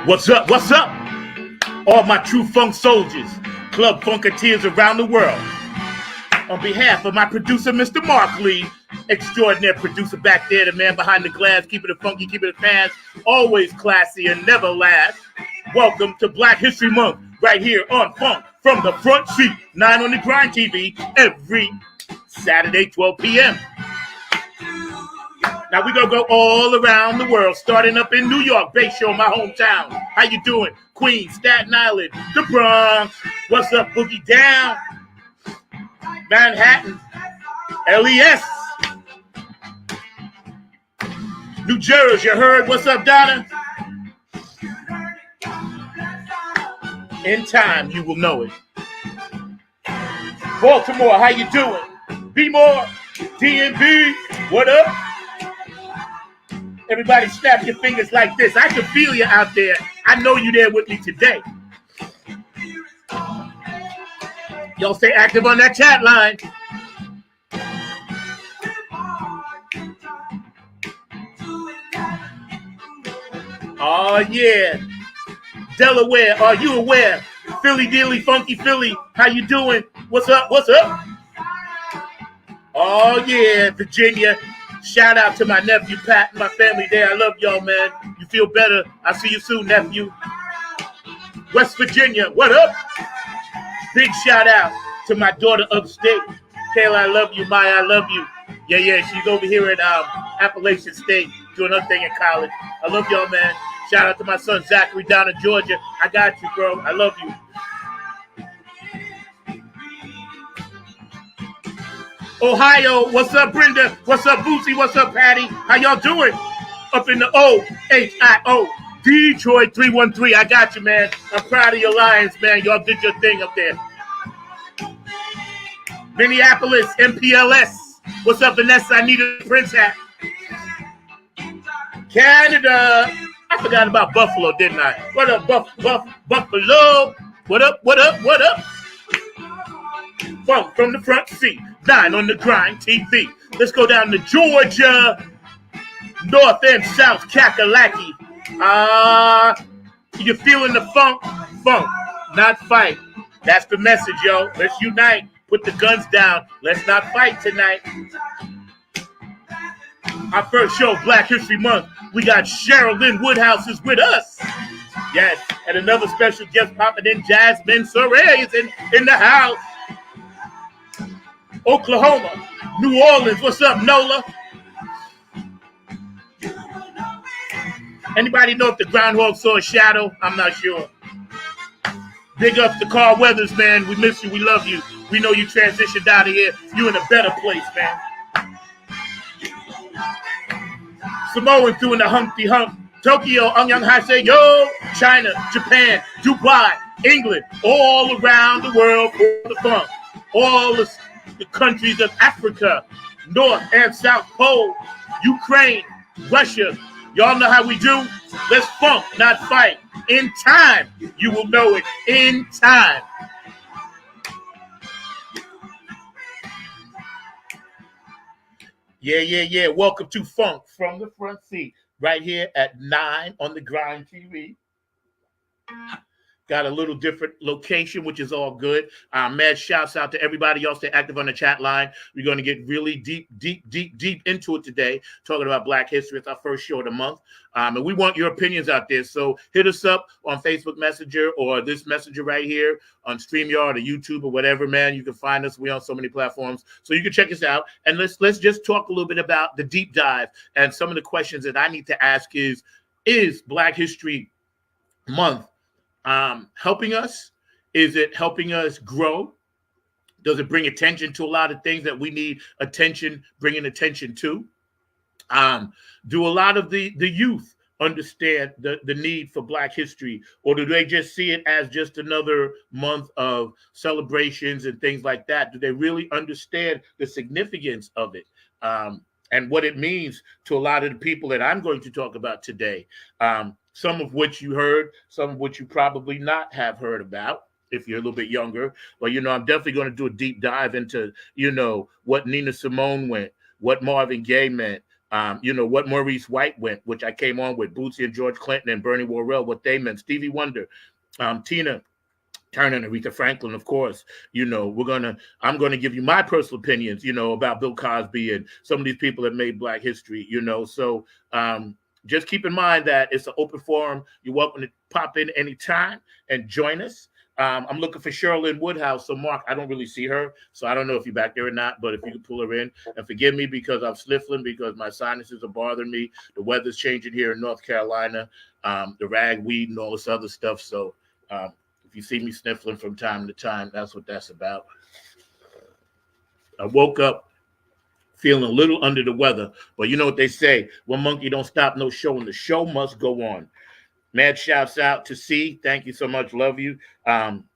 What's up? What's up? All my true funk soldiers, club funketeers around the world. On behalf of my producer, Mr. Mark Lee, extraordinary producer back there, the man behind the glass, keeping it funky, keeping it fast, always classy and never last. Welcome to Black History Month, right here on Funk from the Front Seat, 9 on the Grind TV, every Saturday, 12 p.m. Now we're going to go all around the world, starting up in New York, Bayshore, my hometown. How you doing? Queens, Staten Island, the Bronx. What's up, Boogie Down? Manhattan, LES. New Jersey, you heard? What's up, Donna? In time, you will know it. Baltimore, how you doing? B-More, DMV, what up? Everybody snap your fingers like this. I can feel you out there. I know you there with me today. Y'all stay active on that chat line. Oh, yeah. Delaware, are you aware? Philly Dilly, Funky Philly, how you doing? What's up? What's up? Oh, yeah, Virginia. Shout out to my nephew, Pat, and my family there. I love y'all, man. You feel better. I'll see you soon, nephew. West Virginia, what up? Big shout out to my daughter upstate. Kayla, I love you. Maya, I love you. Yeah, she's over here at Appalachian State doing her thing in college. I love y'all, man. Shout out to my son, Zachary, down in Georgia. I got you, bro. I love you. Ohio, what's up, Brenda? What's up, Boosie? What's up, Patty? How y'all doing? Up in the OHIO, Detroit 313. I got you, man. I'm proud of your Lions, man. Y'all did your thing up there. Minneapolis, MPLS. What's up, Vanessa? I need a Prince hat. Canada. I forgot about Buffalo, didn't I? What up, Buffalo? What up? What up? What up? Funk from the Front Seat, 9 on the Grind TV. Let's go down to Georgia, North and South Kakalaki. You feeling the funk? Funk, not fight. That's the message, yo. Let's unite. Put the guns down. Let's not fight tonight. Our first show, Black History Month. We got Cheryl Lynn Woodhouse is with us. Yes, and another special guest popping in, Jasmine Sorey is in the house. Oklahoma, New Orleans, what's up, Nola? Anybody know if the groundhog saw a shadow? I'm not sure. Big ups to Carl Weathers, man. We miss you. We love you. We know you transitioned out of here. You in a better place, man. Samoan doing the Humpty Hump. Tokyo, Anyang Haseyo. China, Japan, Dubai, England, all around the world for the funk. All the countries of Africa, North and South Pole, Ukraine, Russia. Y'all know how we do? Let's funk, not fight. In time, you will know it. In time. Yeah. Welcome to Funk from the Front Seat, right here at 9 on the Grind TV. Got a little different location, which is all good. Mad shouts out to everybody else. Stay active on the chat line. We're going to get really deep into it today, talking about Black history. It's our first show of the month. And we want your opinions out there. So hit us up on Facebook Messenger or this messenger right here on StreamYard or YouTube or whatever, man. You can find us. We're on so many platforms. So you can check us out. And let's just talk a little bit about the deep dive. And some of the questions that I need to ask is Black History Month helping us? Is it helping us grow? Does it bring attention to a lot of things that we need bringing attention to? Do a lot of the youth understand the need for Black history, or do they just see it as just another month of celebrations and things like that? Do they really understand the significance of it? And what it means to a lot of the people that I'm going to talk about today? Some of which you heard, some of which you probably not have heard about if you're a little bit younger. But, I'm definitely going to do a deep dive into, what Nina Simone meant, what Marvin Gaye meant, What Maurice White went, which I came on with, Bootsy and George Clinton and Bernie Worrell, what they meant, Stevie Wonder, Tina Turner and Aretha Franklin, of course. I'm gonna give you my personal opinions, about Bill Cosby and some of these people that made Black history, So just keep in mind that it's an open forum. You're welcome to pop in anytime and join us. I'm looking for Sherilyn Woodhouse. So, Mark, I don't really see her, so I don't know if you're back there or not, but if you could pull her in. And forgive me because I'm sniffling because my sinuses are bothering me. The weather's changing here in North Carolina, the ragweed and all this other stuff. So if you see me sniffling from time to time, that's what that's about. I woke up feeling a little under the weather, but you know what they say, one monkey don't stop no show, and the show must go on. Mad shouts out to C. Thank you so much. Love you.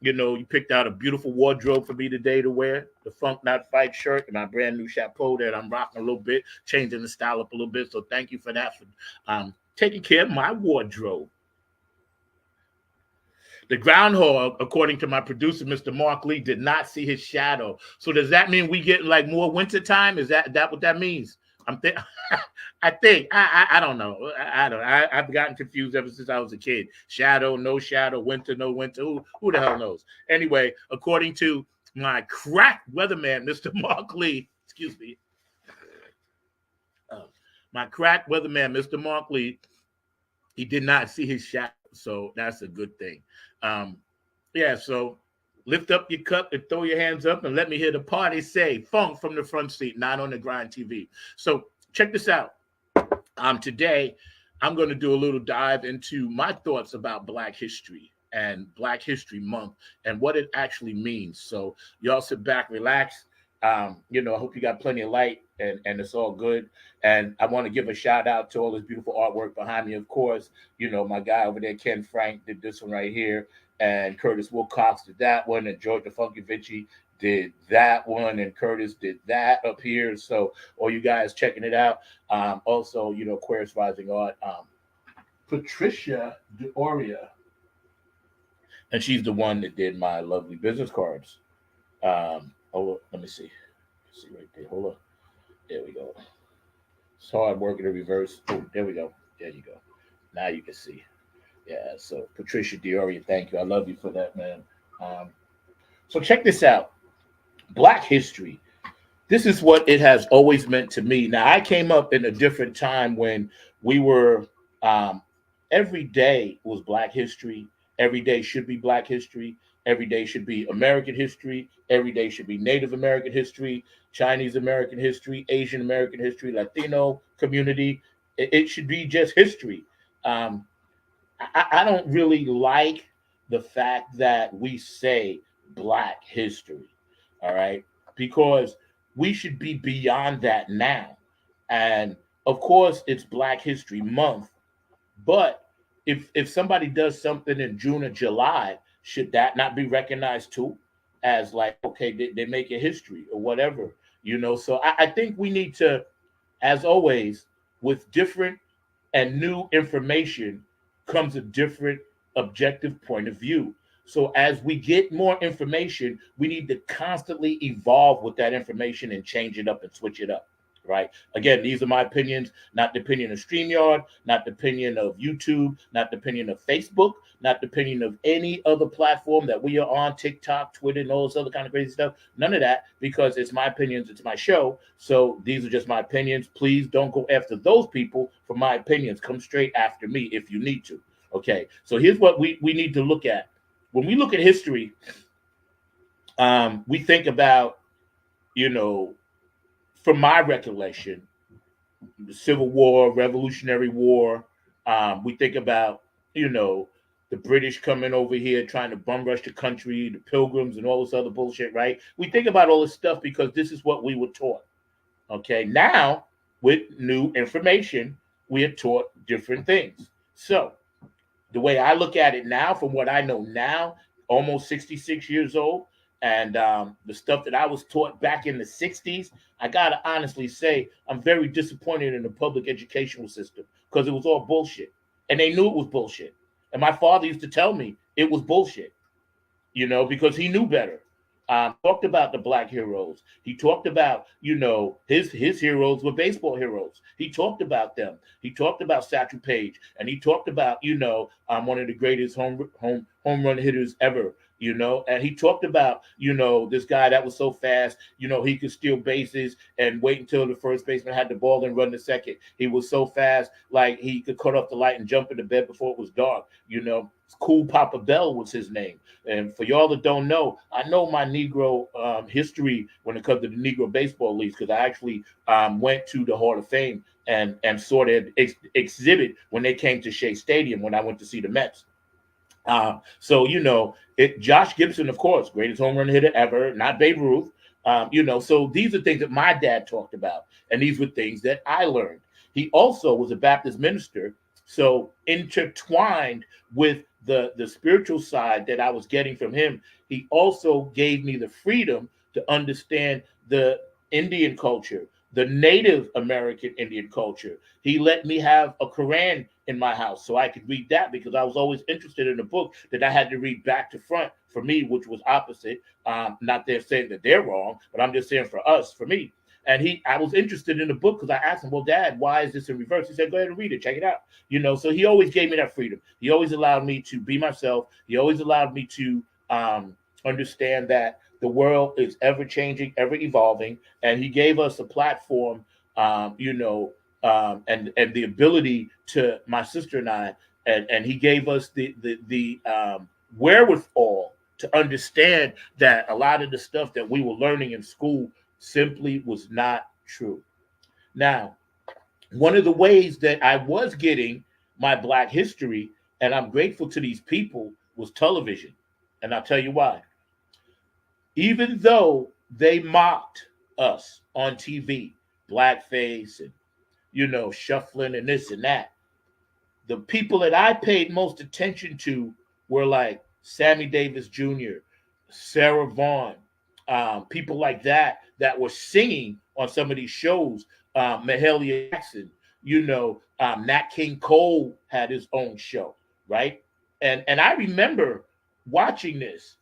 You picked out a beautiful wardrobe for me today to wear. The Funk Not Fight shirt and my brand new chapeau that I'm rocking a little bit, changing the style up a little bit. So thank you for that, for taking care of my wardrobe. The groundhog, according to my producer, Mr. Mark Lee, did not see his shadow. So does that mean we get like more winter time? Is that what that means? I think I don't know. I've gotten confused ever since I was a kid. Shadow, no shadow, winter, no winter. Who the hell knows? Anyway, according to my crack weatherman, Mr. Mark Lee, excuse me, my crack weatherman, Mr. Mark Lee, he did not see his shadow, so that's a good thing. So lift up your cup and throw your hands up and let me hear the party say funk from the front seat, not on the grind TV. So check this out. Today, I'm going to do a little dive into my thoughts about Black history and Black History Month and what it actually means. So y'all sit back, relax. I hope you got plenty of light and it's all good. And I want to give a shout out to all this beautiful artwork behind me. Of course, my guy over there, Ken Frank, did this one right here. And Curtis Wilcox did that one. And Georgia Funky Vinci did that one. And Curtis did that up here. So all you guys checking it out. Also, Aquarius Rising Art, Patricia DeOria. And she's the one that did my lovely business cards. Let me see. See right there. Hold on. There we go. It's hard working in reverse. Oh, there we go. There you go. Now you can see. Yeah. So Patricia DeOria, thank you. I love you for that, man. So check this out. Black history. This is what it has always meant to me. Now, I came up in a different time when we were every day was Black history. Every day should be Black history. Every day should be American history. Every day should be Native American history, Chinese American history, Asian American history, Latino community. It should be just history. I don't really like the fact that we say Black history, all right? Because we should be beyond that now. And of course, it's Black History Month. But if somebody does something in June or July, should that not be recognized too as like, okay, they make a history or whatever, So I think we need to, as always, with different and new information comes a different objective point of view. So as we get more information, we need to constantly evolve with that information and change it up and switch it up. Right. Again, these are my opinions, not the opinion of StreamYard, not the opinion of YouTube, not the opinion of Facebook, not the opinion of any other platform that we are on, TikTok, Twitter, and all this other kind of crazy stuff. None of that, because it's my opinions. It's my show. So these are just my opinions. Please don't go after those people for my opinions. Come straight after me if you need to. Okay. So here's what we need to look at. When we look at history, we think about, from my recollection, the Civil War, Revolutionary War. We think about, the British coming over here trying to bum rush the country, the Pilgrims and all this other bullshit, right? We think about all this stuff because this is what we were taught. Okay, now with new information, we are taught different things. So the way I look at it now, from what I know now, almost 66 years old, and the stuff that I was taught back in the 60s, I got to honestly say I'm very disappointed in the public educational system because it was all bullshit. And they knew it was bullshit. And my father used to tell me it was bullshit, because he knew better. talked about the black heroes. He talked about, his heroes were baseball heroes. He talked about them. He talked about Satchel Paige, and he talked about, one of the greatest home run hitters ever. And he talked about, this guy that was so fast, he could steal bases and wait until the first baseman had the ball and run the second. He was so fast, like he could cut off the light and jump into bed before it was dark. Cool Papa Bell was his name. And for y'all that don't know, I know my Negro history when it comes to the Negro baseball leagues, because I actually went to the Hall of Fame and saw their exhibit when they came to Shea Stadium when I went to see the Mets. Josh Gibson, of course, greatest home run hitter ever, not Babe Ruth. So these are things that my dad talked about, and these were things that I learned. He also was a Baptist minister, so intertwined with the spiritual side that I was getting from him, he also gave me the freedom to understand the Indian culture, the Native American Indian culture. He let me have a Quran in my house so I could read that, because I was always interested in a book that I had to read back to front for me, which was opposite. Not they're saying that they're wrong, but I'm just saying for us, for me. And I was interested in the book because I asked him, well, Dad, why is this in reverse? He said, go ahead and read it. Check it out. So he always gave me that freedom. He always allowed me to be myself. He always allowed me to understand that the world is ever changing, ever evolving. And he gave us a platform, and the ability to, my sister and I, and he gave us the wherewithal to understand that a lot of the stuff that we were learning in school simply was not true. Now, one of the ways that I was getting my Black history, and I'm grateful to these people, was television. And I'll tell you why. Even though they mocked us on TV, blackface and, shuffling and this and that, the people that I paid most attention to were like Sammy Davis Jr., Sarah Vaughan, people like that were singing on some of these shows. Mahalia Jackson, Nat King Cole had his own show, right? And I remember watching this,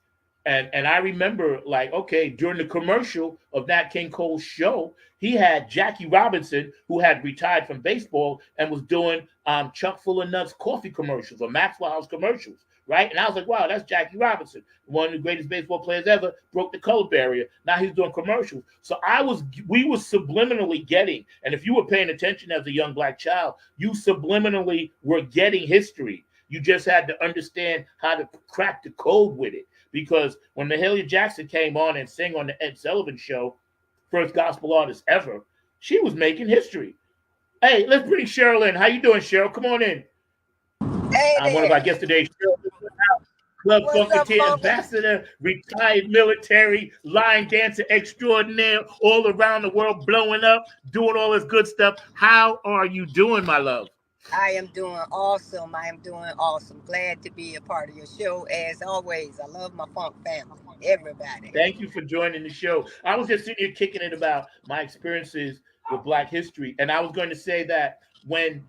and I remember, like, okay, during the commercial of Nat King Cole's show, he had Jackie Robinson, who had retired from baseball and was doing Chuck Full of Nuts coffee commercials or Maxwell House commercials. Right. And I was like, wow, that's Jackie Robinson, one of the greatest baseball players ever, broke the color barrier. Now he's doing commercials. So we were subliminally getting, and if you were paying attention as a young Black child, you subliminally were getting history. You just had to understand how to crack the code with it. Because when Mahalia Jackson came on and sang on the Ed Sullivan Show, first gospel artist ever, she was making history. Hey, let's bring Cheryl in. How you doing, Cheryl? Come on in. Hey, I'm one of our guests today, Club Funketeer ambassador, retired military, line dancer extraordinaire, all around the world, blowing up, doing all this good stuff. How are you doing, my love? I am doing awesome. Glad to be a part of your show, as always. I love my funk family, everybody. Thank you for joining the show. I was just sitting here kicking it about my experiences with Black history, and I was going to say that when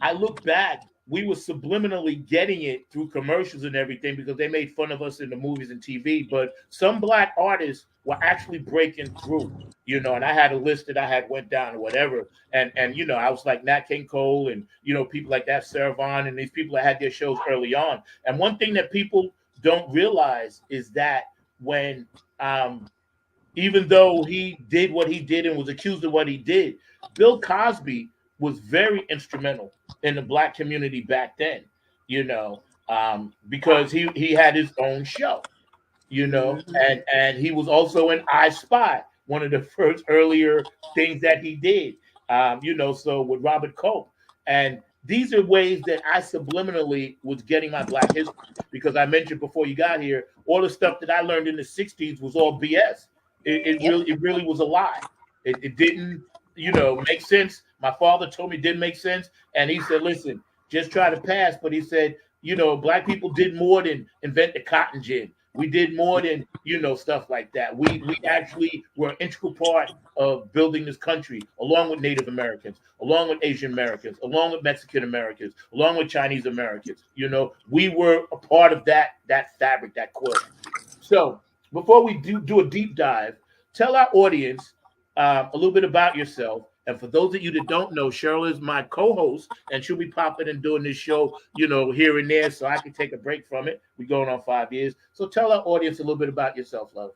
I look back, we were subliminally getting it through commercials and everything because they made fun of us in the movies and TV. But some Black artists were actually breaking through, and I had a list that I had went down or whatever. And I was like Nat King Cole and, people like that, Sarah Vaughan, and these people that had their shows early on. And one thing that people don't realize is that when, even though he did what he did and was accused of what he did, Bill Cosby was very instrumental in the Black community back then, because he had his own show, and he was also in I Spy, one of the first earlier things that he did, so with Robert Culp. And these are ways that I subliminally was getting my Black history, because I mentioned before you got here, all the stuff that I learned in the 60s was all BS. It really was a lie. It didn't, make sense. My father told me it didn't make sense. And he said, listen, just try to pass. But he said, Black people did more than invent the cotton gin. We did more than, stuff like that. We actually were an integral part of building this country, along with Native Americans, along with Asian Americans, along with Mexican Americans, along with Chinese Americans. We were a part of that fabric, that quilt. So before we do a deep dive, tell our audience a little bit about yourself. And for those of you that don't know, Cheryl is my co-host, and she'll be popping and doing this show, here and there, so I can take a break from it. We're going on 5 years. So tell our audience a little bit about yourself, love.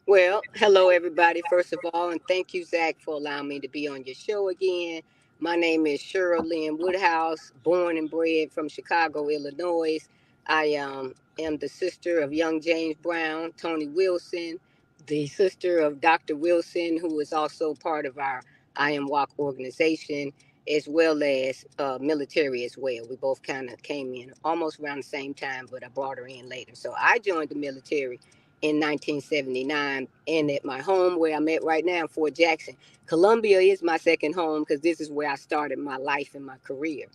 Well, hello everybody, first of all, and thank you, Zach, for allowing me to be on your show again. My name is Cheryl Lynn Woodhouse, born and bred from Chicago, Illinois. I am the sister of young James Brown, Tony Wilson, the sister of Dr. Wilson, who is also part of our I Am Walk organization, as well as military as well. We both kind of came in almost around the same time, but I brought her in later. So I joined the military in 1979, and at my home where I'm at right now in Fort Jackson. Columbia is my second home because this is where I started my life and my career,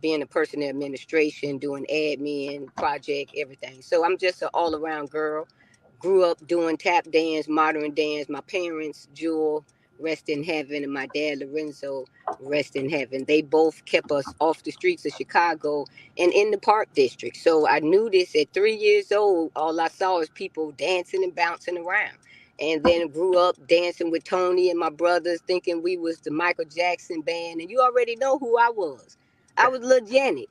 being a person in administration, doing admin, project, everything. So I'm just an all-around girl. Grew up doing tap dance, modern dance. My parents, Jewel, rest in heaven, and my dad, Lorenzo, rest in heaven. They both kept us off the streets of Chicago and in the park district. So I knew this at 3 years old. All I saw was people dancing and bouncing around. And then grew up dancing with Tony and my brothers, thinking we was the Michael Jackson band. And you already know who I was. I was Lil Janet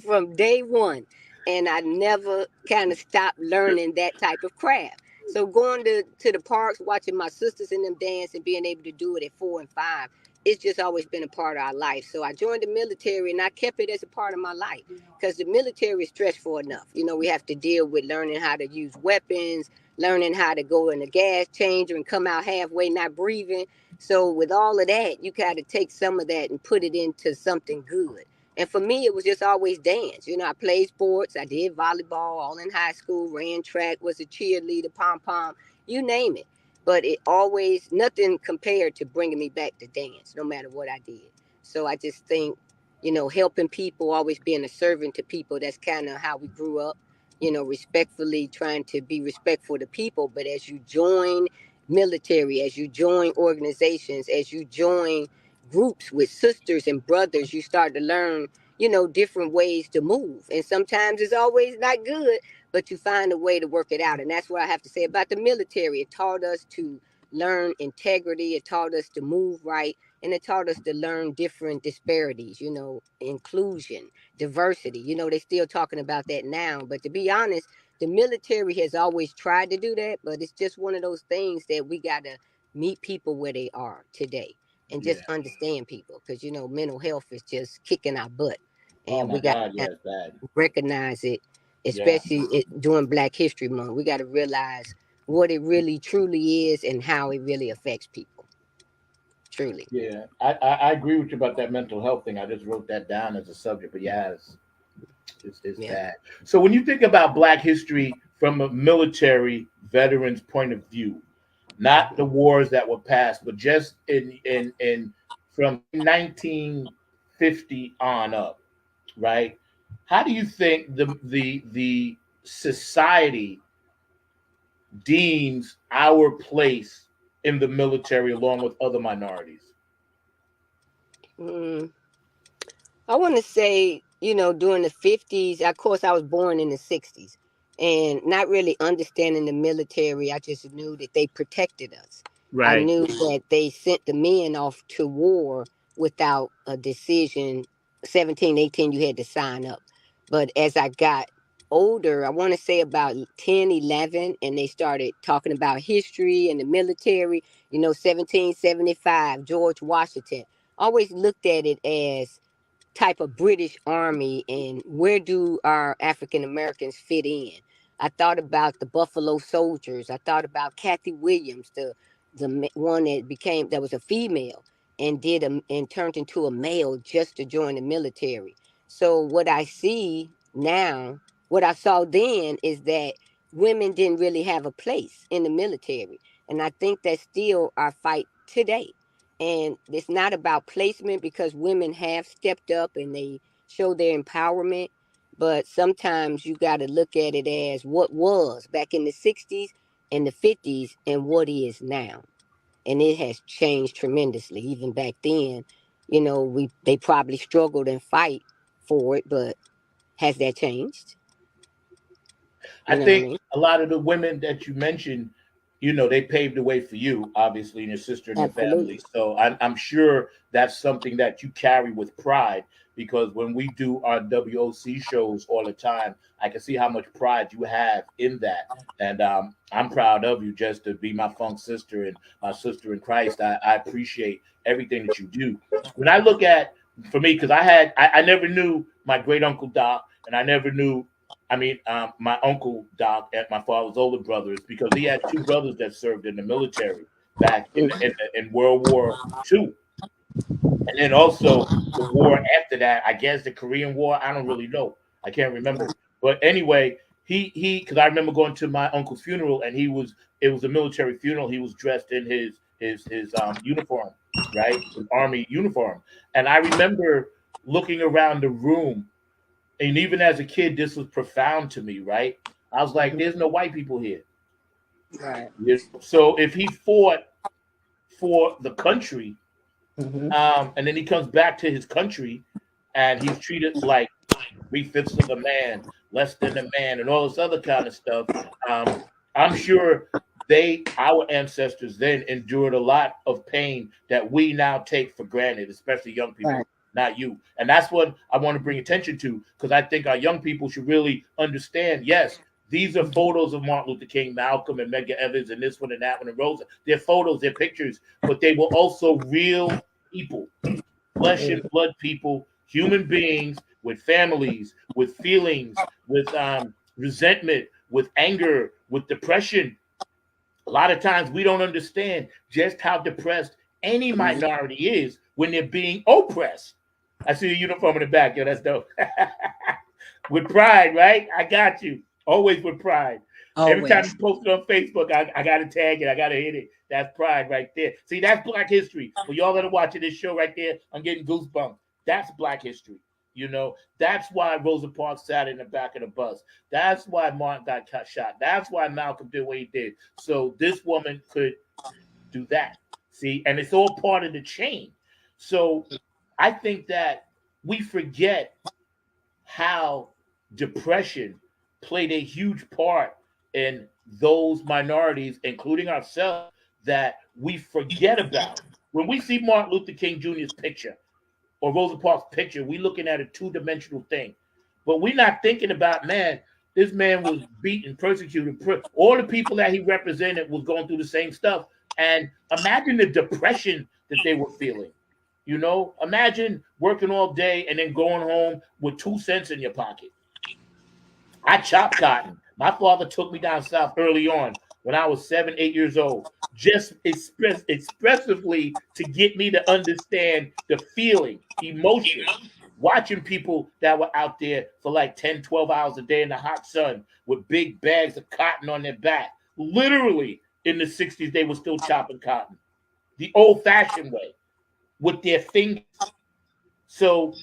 from day one. And I never kind of stopped learning that type of craft. So going to the parks, watching my sisters and them dance and being able to do it at 4 and 5, it's just always been a part of our life. So I joined the military and I kept it as a part of my life because the military is stressful enough. We have to deal with learning how to use weapons, learning how to go in a gas changer and come out halfway not breathing. So with all of that, you got to take some of that and put it into something good. And for me, it was just always dance. I played sports. I did volleyball all in high school, ran track, was a cheerleader, pom pom, you name it. But it always, nothing compared to bringing me back to dance, no matter what I did. So I just think, helping people, always being a servant to people, that's kind of how we grew up, respectfully trying to be respectful to people. But as you join military, as you join organizations, as you join groups with sisters and brothers, you start to learn, different ways to move. And sometimes it's always not good, but you find a way to work it out. And that's what I have to say about the military. It taught us to learn integrity, it taught us to move right, and it taught us to learn different disparities, inclusion, diversity. They're still talking about that now. But to be honest, the military has always tried to do that, but it's just one of those things that we got to meet people where they are today and Yeah. just understand people because mental health is just kicking our butt, Oh and my we got God, to yes, bad. recognize it, Yeah. especially during Black History Month. We got to realize what it really truly is and how it really affects people. Truly. Yeah. I agree with you about that mental health thing. I just wrote that down as a subject, but yeah, it's Yeah. bad. So when you think about Black history from a military veteran's point of view, not the wars that were passed, but just in from 1950 on up, right? How do you think the society deems our place in the military along with other minorities? Mm, I want to say, during the 50s, of course, I was born in the 60s and not really understanding the military. I just knew that they protected us. I Right. knew that they sent the men off to war without a decision. 17, 18, you had to sign up. But as I got older, I want to say about 10, 11, and they started talking about history and the military, 1775, George Washington. Always looked at it as type of British Army and where do our African Americans fit in. I thought about the Buffalo Soldiers. I thought about Kathy Williams, the one that was a female and and turned into a male just to join the military. So what I see now, what I saw then is that women didn't really have a place in the military, and I think that's still our fight today. And it's not about placement because women have stepped up and they show their empowerment. But sometimes you got to look at it as what was back in the 60s and the 50s and what is now. And it has changed tremendously. Even back then, they probably struggled and fight for it, but has that changed? I You know what I think mean? a lot of the women that you mentioned, they paved the way for you, obviously, and your sister and your family. Absolutely. So I'm sure that's something that you carry with pride because when we do our WOC shows all the time, I can see how much pride you have in that. And I'm proud of you just to be my funk sister and my sister in Christ. I appreciate everything that you do. When I look at, for me, because I never knew my great uncle Doc, and I never knew my uncle Doc at my father's older brothers because he had two brothers that served in the military back in World War II, and then also the war after that. I guess the Korean War. I don't really know. I can't remember. But anyway, he because I remember going to my uncle's funeral and it was a military funeral. He was dressed in his uniform, right, his army uniform, and I remember looking around the room and even as a kid, this was profound to me, right? I was like, Mhm. there's no white people here. Right. So if he fought for the country, Hmm. and then he comes back to his country and he's treated like three-fifths of a man, less than a man, and all this other kind of stuff, um, I'm sure our ancestors then endured a lot of pain that we now take for granted, especially young Right. people, not you. And that's what I want to bring attention to because I think our young people should really understand. Yes, these are Mhm. photos of Martin Luther King, Malcolm, and Medgar Evers, and this one and that one, and Rosa. They're photos, they're pictures, but they were also real people, flesh and blood people, human beings with families, with feelings, with resentment, with anger, with depression. A lot of times we don't understand just how depressed any Mhm. minority is when they're being oppressed. I see a uniform in the back. Yo, that's dope. With pride, right? I got you. Always with pride. Every time you Always. post it on Facebook, I got to tag it. I got to hit it. That's pride right there. See, that's Black history. For y'all that are watching this show right there, I'm getting goosebumps. That's Black history. That's why Rosa Parks sat in the back of the bus. That's why Martin got shot. That's why Malcolm did what he did. So this woman could do that. See, and it's all part of the chain. So I think that we forget how depression played a huge part in those minorities, including ourselves, that we forget about. When we see Martin Luther King Jr.'s picture or Rosa Parks' picture, we looking at a two-dimensional thing. But we're not thinking about, man, this man was beaten, persecuted. All the people that he represented was going through the same stuff. And imagine the depression that they were feeling. Imagine working all day and then going home with 2 cents in your pocket. I chopped cotton. My father took me down south early on when I was 7, 8 years old, just expressively to get me to understand the feeling, emotion, watching people that were out there for like 10, 12 hours a day in the hot sun with big bags of cotton on their back. Literally in the 60s, they were still chopping cotton the old fashioned way with their fingers. So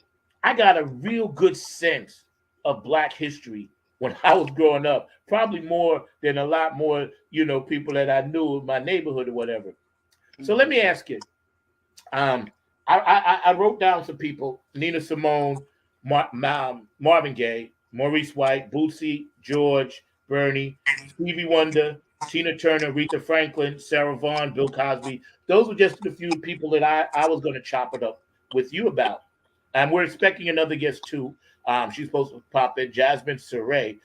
I got a real good sense of Black history when I was growing up, probably more than a lot more, people that I knew in my neighborhood or whatever. So let Mhm. me ask you. Um, I wrote down some people: Nina Simone, Marvin Gaye, Maurice White, Bootsy, George, Bernie, Stevie Wonder, Tina Turner, Aretha Franklin, Sarah Vaughan, Bill Cosby. Those were just the few people that I was going to chop it up with you about. And we're expecting another guest too. She's supposed to pop in, Jasmine Saray,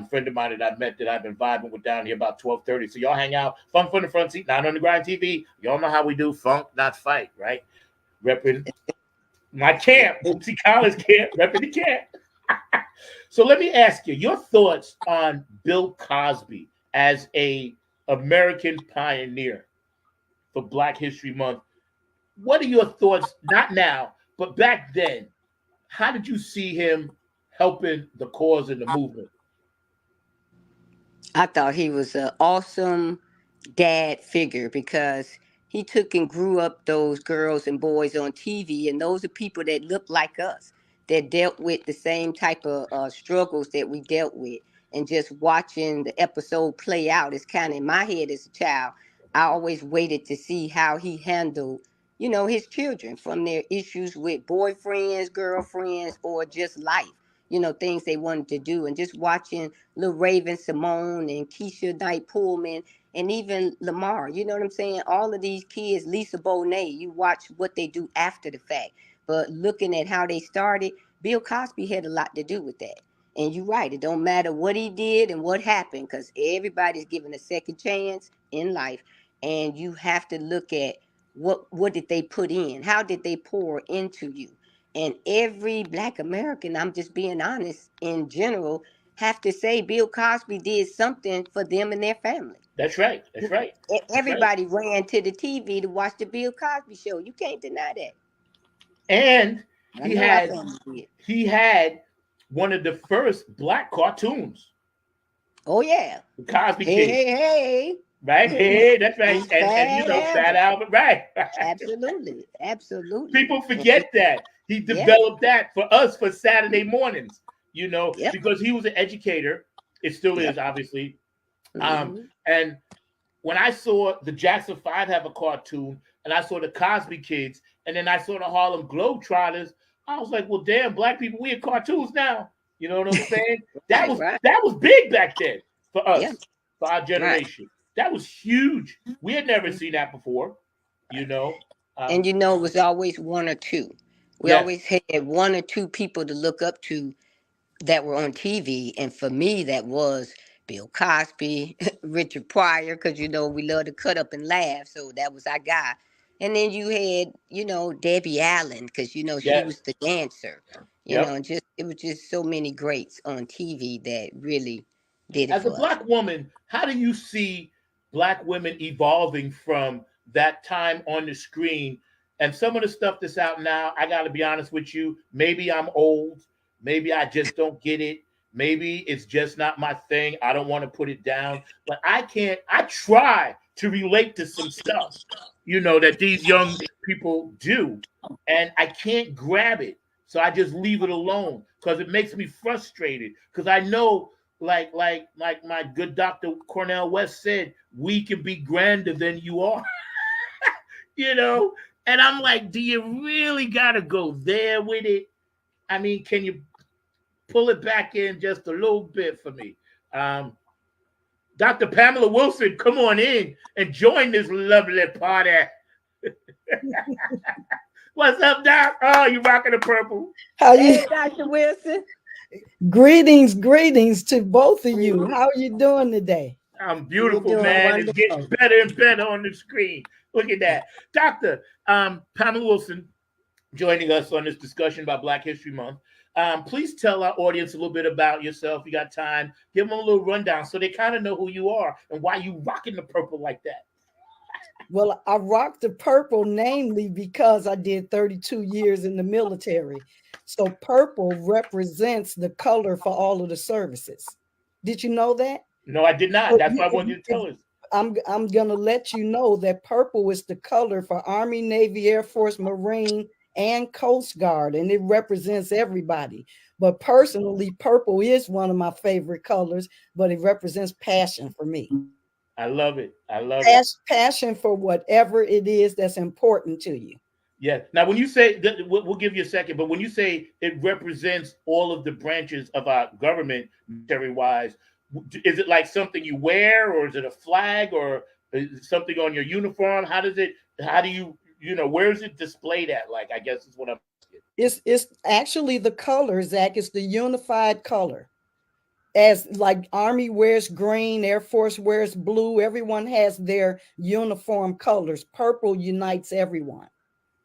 friend of mine that I've met that I've been vibing with down here about 12:30. So y'all hang out, funk from the front seat, not on the grind TV. Y'all know how we do, funk, not fight, right? Repping my camp, Bootsy Collins camp, repping the camp. So let me ask you your thoughts on Bill Cosby as a American pioneer for Black History Month. What are your thoughts, not now, but back then? How did you see him helping the cause and the movement? I thought he was an awesome dad figure because he took and grew up those girls and boys on TV, and those are people that look like us, that dealt with the same type of struggles that we dealt with. And just watching the episode play out is kind of in my head as a child. I always waited to see how he handled, his children from their issues with boyfriends, girlfriends, or just life. things they wanted to do. And just watching little Raven Simone and Keisha Knight Pullman and even Lamar, you know what I'm saying? All of these kids, Lisa Bonet, you watch what they do after the fact. But looking at how they started, Bill Cosby had a lot to do with that. And you're right, it don't matter what he did and what happened, because everybody's given a second chance in life. And you have to look at what did they put in? How did they pour into you? And every Black American, I'm just being honest, in general, have to say Bill Cosby did something for them and their family. That's right. That's right. That's right. Everybody ran to the TV to watch the Bill Cosby show. You can't deny that. And I know our family did. he had one of the first Black cartoons. Oh yeah. The Cosby Hey, Kids. Hey. Right? Hey, that's right. And Fat Albert, right. Absolutely. Absolutely. People forget that. He developed that for us for Saturday mornings, because he was an educator. It still is, obviously. And when I saw the Jackson 5 have a cartoon, and I saw the Cosby Kids, and then I saw the Harlem Globetrotters, I was like, well, damn, Black people, we in cartoons now. You know what I'm saying? That was big back then for us, for our generation. Right. That was huge. We had never seen that before, And it was always one or two. We always had one or two people to look up to that were on TV. And for me, that was Bill Cosby, Richard Pryor, because, we love to cut up and laugh. So that was our guy. And then you had, Debbie Allen, because, she was the dancer. And it was just so many greats on TV that really did it. As a Black woman, how do you see Black women evolving from that time on the screen? And some of the stuff that's out now, I got to be honest with you, maybe I'm old. Maybe I just don't get it. Maybe it's just not my thing. I don't want to put it down. But I try to relate to some stuff, that these young people do. And I can't grab it. So I just leave it alone because it makes me frustrated. Because I know, like my good Dr. Cornel West said, we can be grander than you are. And I'm like, do you really got to go there with it? I mean, can you pull it back in just a little bit for me? Dr. Pamela Wilson, come on in and join this lovely party. What's up, Doc? Oh, you rocking the purple. How you, Dr. Wilson? Greetings to both of you. How are you doing today? I'm beautiful, man. Wonderful. It's getting better and better on the screen. Look at that. Dr. Pamela Wilson joining us on this discussion about Black History Month. Please tell our audience a little bit about yourself. You got time. Give them a little rundown so they kind of know who you are and why you rocking the purple like that. Well, I rock the purple namely because I did 32 years in the military. So purple represents the color for all of the services. Did you know that? No, I did not. That's why I wanted you to tell us. I'm going to let you know that purple is the color for Army, Navy, Air Force, Marine, and Coast Guard, and it represents everybody. But personally, purple is one of my favorite colors, but it represents passion for me. I love it. I love it. Passion for whatever it is that's important to you. Yeah. Now, when you say, we'll give you a second, but when you say it represents all of the branches of our government, military-wise, is it like something you wear, or is it a flag, or is it something on your uniform? How do you, where is it displayed at? Like, I guess is what I'm asking. It's actually the color, Zach. It's the unified color. As like Army wears green, Air Force wears blue. Everyone has their uniform colors. Purple unites everyone.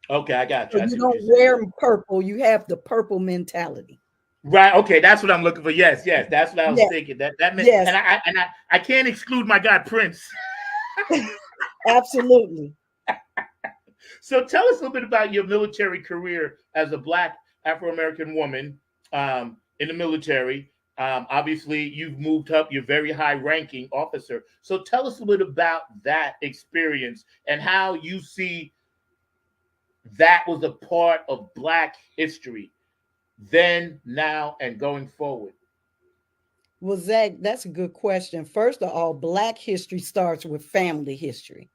Okay, I got you. So you don't wear purple. You have the purple mentality. Right. Okay, that's what I'm looking for. Yes, that's what I was thinking. That meant, yes. And I can't exclude my guy Prince. Absolutely. So tell us a little bit about your military career as a Black Afro-American woman in the military. Obviously, you've moved up. You're a very high-ranking officer. So tell us a little bit about that experience and how you see that was a part of Black history then, now, and going forward. Well, Zach, that's a good question. First of all, Black history starts with family history.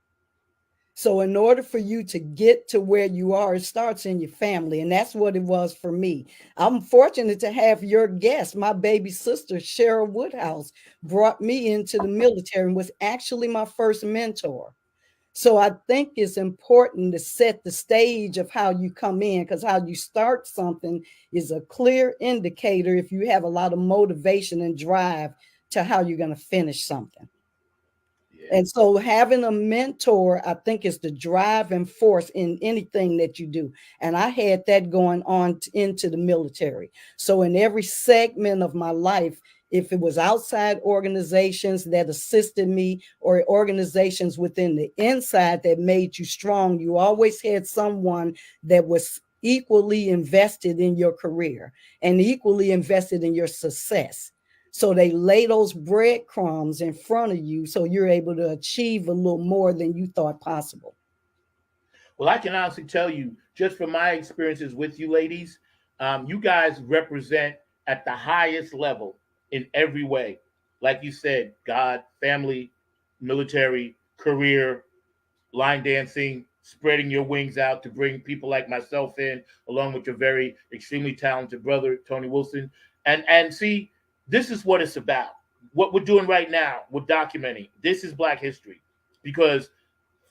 So in order for you to get to where you are, it starts in your family. And that's what it was for me. I'm fortunate to have your guest. My baby sister, Cheryl Woodhouse, brought me into the military and was actually my first mentor. So I think it's important to set the stage of how you come in, because how you start something is a clear indicator if you have a lot of motivation and drive to how you're going to finish something. Yeah. And so having a mentor, I think, is the driving force in anything that you do. And I had that going on into the military. So in every segment of my life, if it was outside organizations that assisted me or organizations within the inside that made you strong, you always had someone that was equally invested in your career and equally invested in your success. So they lay those breadcrumbs in front of you so you're able to achieve a little more than you thought possible. Well, I can honestly tell you, just from my experiences with you ladies, you guys represent at the highest level in every way. Like you said, God, family, military, career, line dancing, spreading your wings out to bring people like myself in, along with your very extremely talented brother, Tony Wilson. And see, this is what it's about. What we're doing right now, we're documenting. This is Black history. Because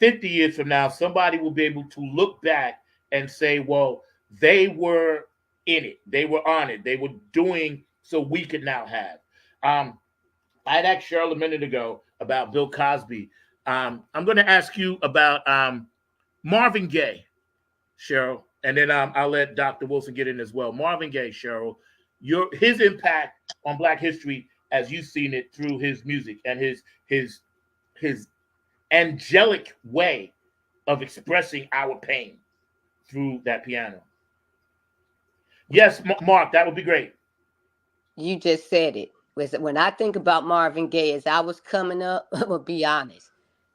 50 years from now, somebody will be able to look back and say, well, they were in it. They were on it. They were doing so we could now have. I had asked Cheryl a minute ago about Bill Cosby. I'm going to ask you about Marvin Gaye, Cheryl, and then I'll let Dr. Wilson get in as well. Marvin Gaye, Cheryl, his impact on Black history as you've seen it through his music and his angelic way of expressing our pain through that piano. Yes, Mark, that would be great. You just said it. When I think about Marvin Gaye, as I was coming up, I'm gonna be honest,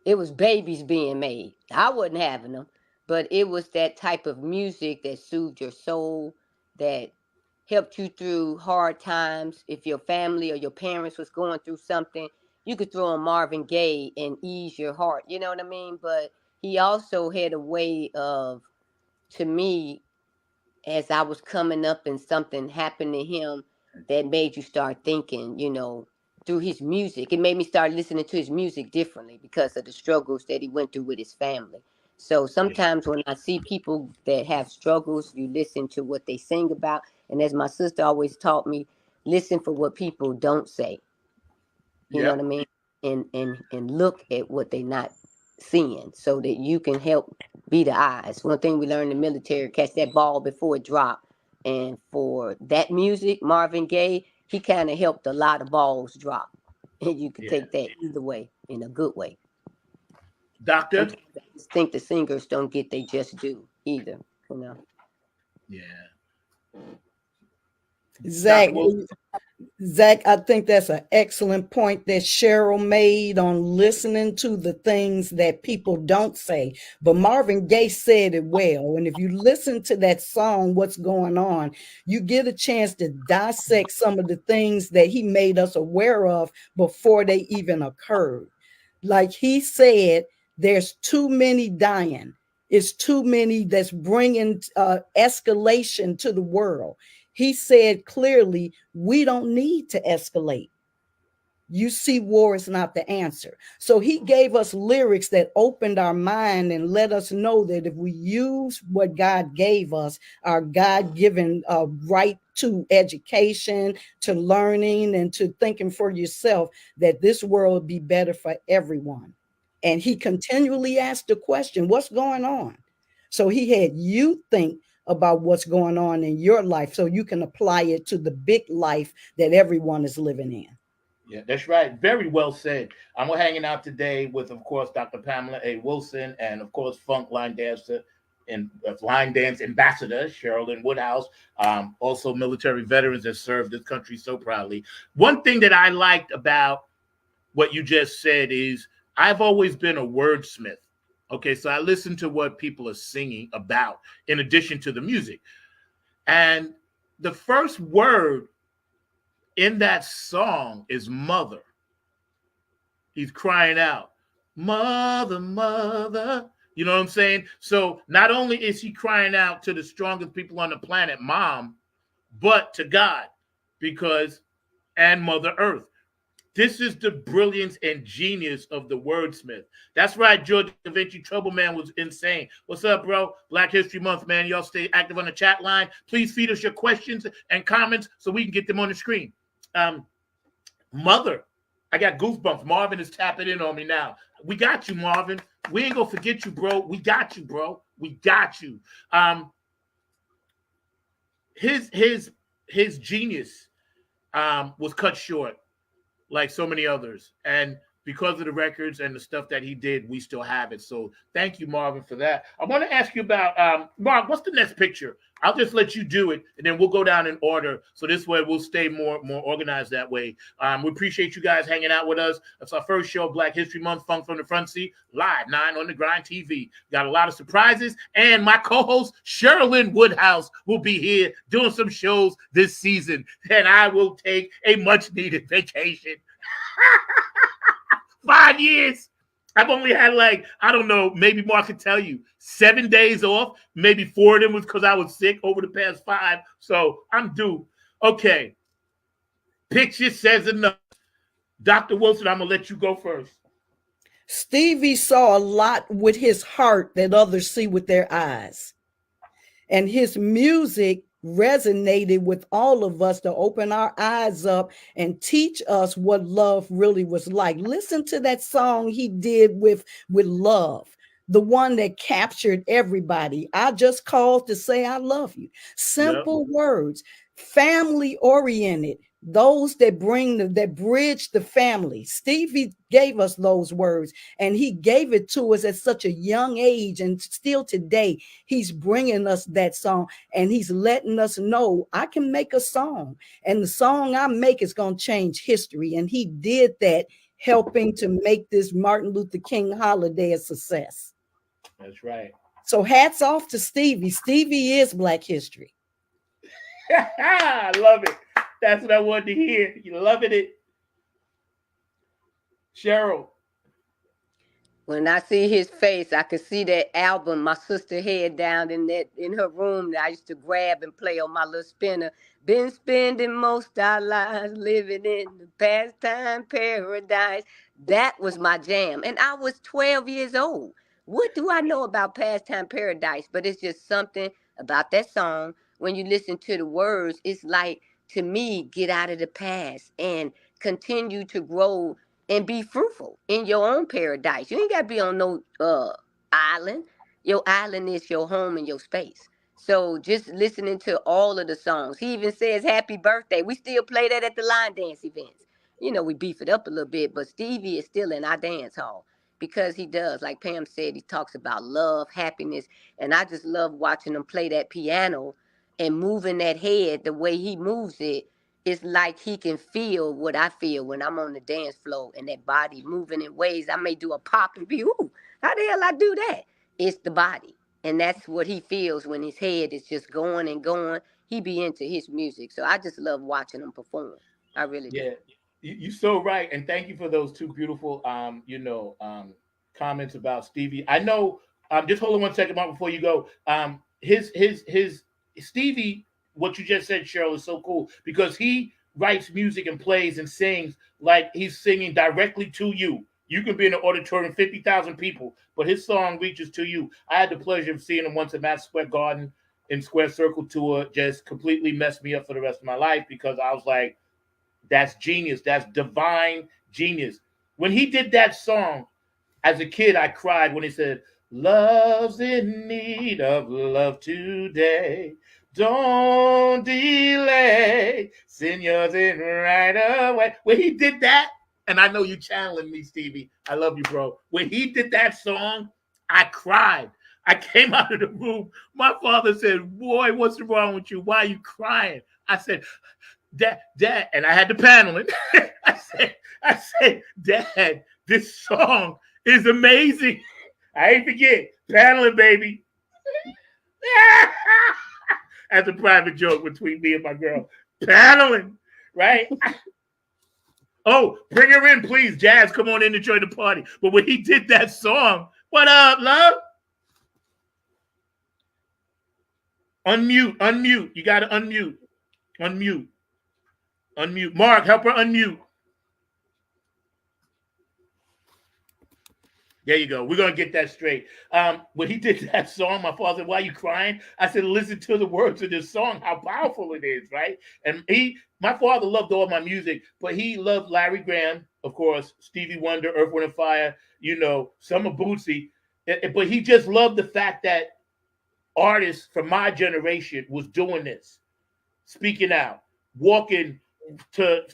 it was babies being made. I wasn't having them, but it was that type of music that soothed your soul, that helped you through hard times. If your family or your parents was going through something, you could throw on Marvin Gaye and ease your heart. You know what I mean? But he also had a way of, to me, as I was coming up and something happened to him that made you start thinking, through his music. It made me start listening to his music differently because of the struggles that he went through with his family. So Yeah. sometimes when I see people that have struggles, you listen to what they sing about. And as my sister always taught me, listen for what people don't say. You know what I Yep. mean? And look at what they're not seeing so that you can help be the eyes. One thing we learned in the military, catch that ball before it dropped. And for that music, Marvin Gaye, he kind of helped a lot of balls drop. And you could Yeah. take that either way, in a good way. Doctor? Sometimes I just think the singers don't get they just do either. Yeah. Zach, Dr. Wilson? Zach, I think that's an excellent point that Cheryl made on listening to the things that people don't say. But Marvin Gaye said it well. And if you listen to that song, What's Going On, you get a chance to dissect some of the things that he made us aware of before they even occurred. Like he said, there's too many dying. It's too many that's bringing escalation to the world. He said clearly, we don't need to escalate. You see, war is not the answer. So he gave us lyrics that opened our mind and let us know that if we use what God gave us, our God-given right to education, to learning, and to thinking for yourself, that this world would be better for everyone. And he continually asked the question, what's going on? So he had you think about what's going on in your life so you can apply it to the big life that everyone is living in. Yeah, that's right. Very well said. I'm hanging out today with, of course, Dr. Pamela A. Wilson and, of course, funk line dancer and line dance ambassador Sherilyn Woodhouse, also military veterans that served this country so proudly. One thing that I liked about what you just said is I've always been a wordsmith. Okay, so I listen to what people are singing about in addition to the music. And the first word in that song is mother. He's crying out, mother, mother. You know what I'm saying? So not only is he crying out to the strongest people on the planet, Mom, but to God, and Mother Earth. This is the brilliance and genius of the wordsmith. That's right, George Da Vinci Trouble Man was insane. What's up, bro? Black History Month, man. Y'all stay active on the chat line. Please feed us your questions and comments so we can get them on the screen. Mother, I got goosebumps. Marvin is tapping in on me now. We got you, Marvin. We ain't gonna forget you, bro. We got you, bro. We got you. His genius was cut short, like so many others. And because of the records and the stuff that he did, we still have it. So thank you, Marvin, for that. I want to ask you about, Mark, what's the next picture? I'll just let you do it, and then we'll go down in order. So this way we'll stay more organized that way. We appreciate you guys hanging out with us. That's our first show, Black History Month, Funk from the Front Seat, live, 9 on the Grind TV. Got a lot of surprises, and my co-host, Sherilyn Woodhouse, will be here doing some shows this season, and I will take a much-needed vacation. 5 years. I've only had I don't know, maybe Mark could tell you, 7 days off. Maybe 4 of them was because I was sick over the past 5. So I'm due. Okay. Picture says enough. Dr. Wilson, I'm going to let you go first. Stevie saw a lot with his heart that others see with their eyes. And his music resonated with all of us to open our eyes up and teach us what love really was like. Listen to that song he did with Love, the one that captured everybody. I just called to say I love you. Simple words, family oriented. Those that bridge the family. Stevie gave us those words, and he gave it to us at such a young age, and still today he's bringing us that song, and he's letting us know I can make a song, and the song I make is going to change history. And he did that, helping to make this Martin Luther King holiday a success. That's right. So hats off to Stevie. Stevie is Black history. I love it. That's what I wanted to hear. You loving it. Cheryl. When I see his face, I could see that album my sister had down in her room that I used to grab and play on my little spinner. Been spending most our lives living in the pastime paradise. That was my jam. And I was 12 years old. What do I know about pastime paradise? But it's just something about that song. When you listen to the words, it's like, to me, get out of the past and continue to grow and be fruitful in your own paradise. You ain't got to be on no island. Your island is your home and your space. So just listening to all of the songs. He even says happy birthday. We still play that at the line dance events. You know, we beef it up a little bit, but Stevie is still in our dance hall because he does. Like Pam said, he talks about love, happiness, and I just love watching him play that piano and moving that head the way he moves it. It's like he can feel what I feel when I'm on the dance floor and that body moving in ways. I may do a pop and be, ooh, how the hell I do that? It's the body. And that's what he feels when his head is just going and going. He be into his music. So I just love watching him perform. I really do. You're so right. And thank you for those two beautiful, comments about Stevie. I know, just hold on 1 second, Mark, before you go. His Stevie, what you just said, Cheryl, is so cool because he writes music and plays and sings like he's singing directly to you. You can be in an auditorium, 50,000 people, but his song reaches to you. I had the pleasure of seeing him once at Madison Square Garden in Square Circle tour, just completely messed me up for the rest of my life because I was like, that's genius. That's divine genius. When he did that song, as a kid, I cried when he said, love's in need of love today. Don't delay. Send yours in right away. When he did that, and I know you channeling me, Stevie. I love you, bro. When he did that song, I cried. I came out of the room. My father said, boy, what's wrong with you? Why are you crying? I said, Dad, and I had to panel it. I said, Dad, this song is amazing. I ain't forget. Paneling, baby. That's a private joke between me and my girl. Paneling, right? Oh, bring her in, please. Jazz, come on in and join the party. But when he did that song, what up, love? Unmute. You got to unmute. Unmute. Mark, help her unmute. There you go. We're going to get that straight. When he did that song, my father said, "Why are you crying?" I said, "Listen to the words of this song, how powerful it is," right? And my father loved all my music, but he loved Larry Graham, of course, Stevie Wonder, Earth, Wind and Fire, some of Bootsy. But he just loved the fact that artists from my generation was doing this, speaking out, walking to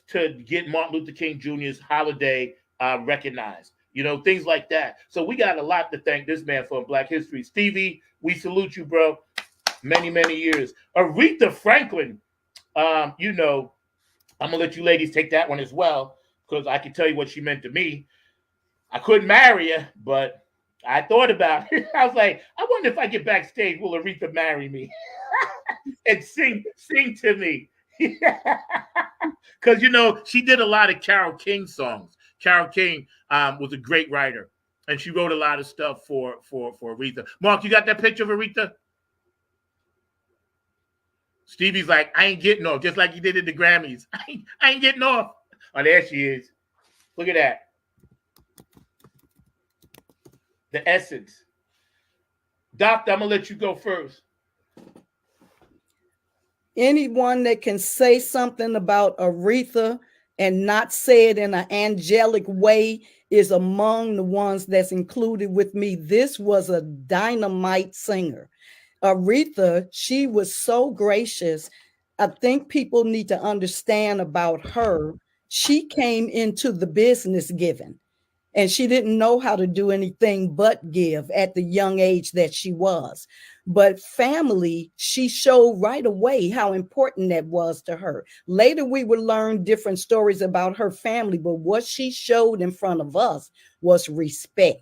get Martin Luther King Jr.'s holiday recognized. Things like that. So we got a lot to thank this man for in Black history. Stevie, we salute you, bro. Many, many years. Aretha Franklin, I'm going to let you ladies take that one as well, because I can tell you what she meant to me. I couldn't marry her, but I thought about it. I was like, I wonder if I get backstage, will Aretha marry me? And sing to me. Because, she did a lot of Carole King songs. Carole King was a great writer, and she wrote a lot of stuff for Aretha. Mark, you got that picture of Aretha? Stevie's like, I ain't getting off, just like he did at the Grammys. I ain't getting off. Oh, there she is. Look at that. The essence. Doctor, I'm going to let you go first. Anyone that can say something about Aretha and not say it in an angelic way is among the ones that's included with me. This was a dynamite singer. Aretha, she was so gracious. I think people need to understand about her. She came into the business giving, and she didn't know how to do anything but give at the young age that she was. But family, she showed right away how important that was to her. Later, we would learn different stories about her family, but what she showed in front of us was respect.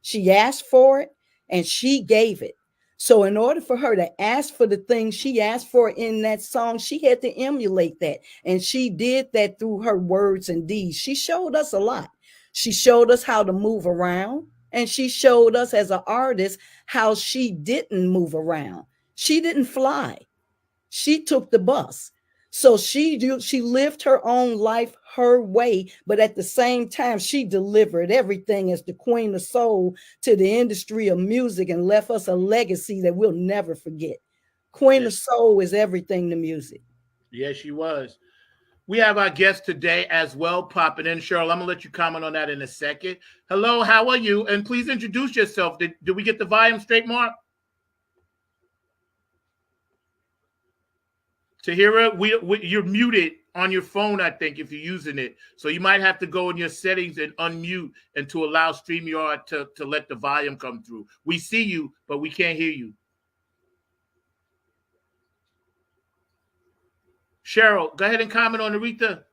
She asked for it, and she gave it. So in order for her to ask for the things she asked for in that song, she had to emulate that. And she did that through her words and deeds. She showed us a lot. She showed us how to move around, and she showed us as an artist how she didn't move around. She didn't fly. She took the bus. So she lived her own life her way, but at the same time, she delivered everything as the queen of soul to the industry of music and left us a legacy that we'll never forget. Queen of soul is everything to music. Yes, she was. We have our guest today as well popping in. Cheryl, I'm going to let you comment on that in a second. Hello, how are you? And please introduce yourself. Did we get the volume straight, Mark? Tahira, you're muted on your phone, I think, if you're using it. So you might have to go in your settings and unmute and to allow StreamYard to let the volume come through. We see you, but we can't hear you. Cheryl, go ahead and comment on Aretha.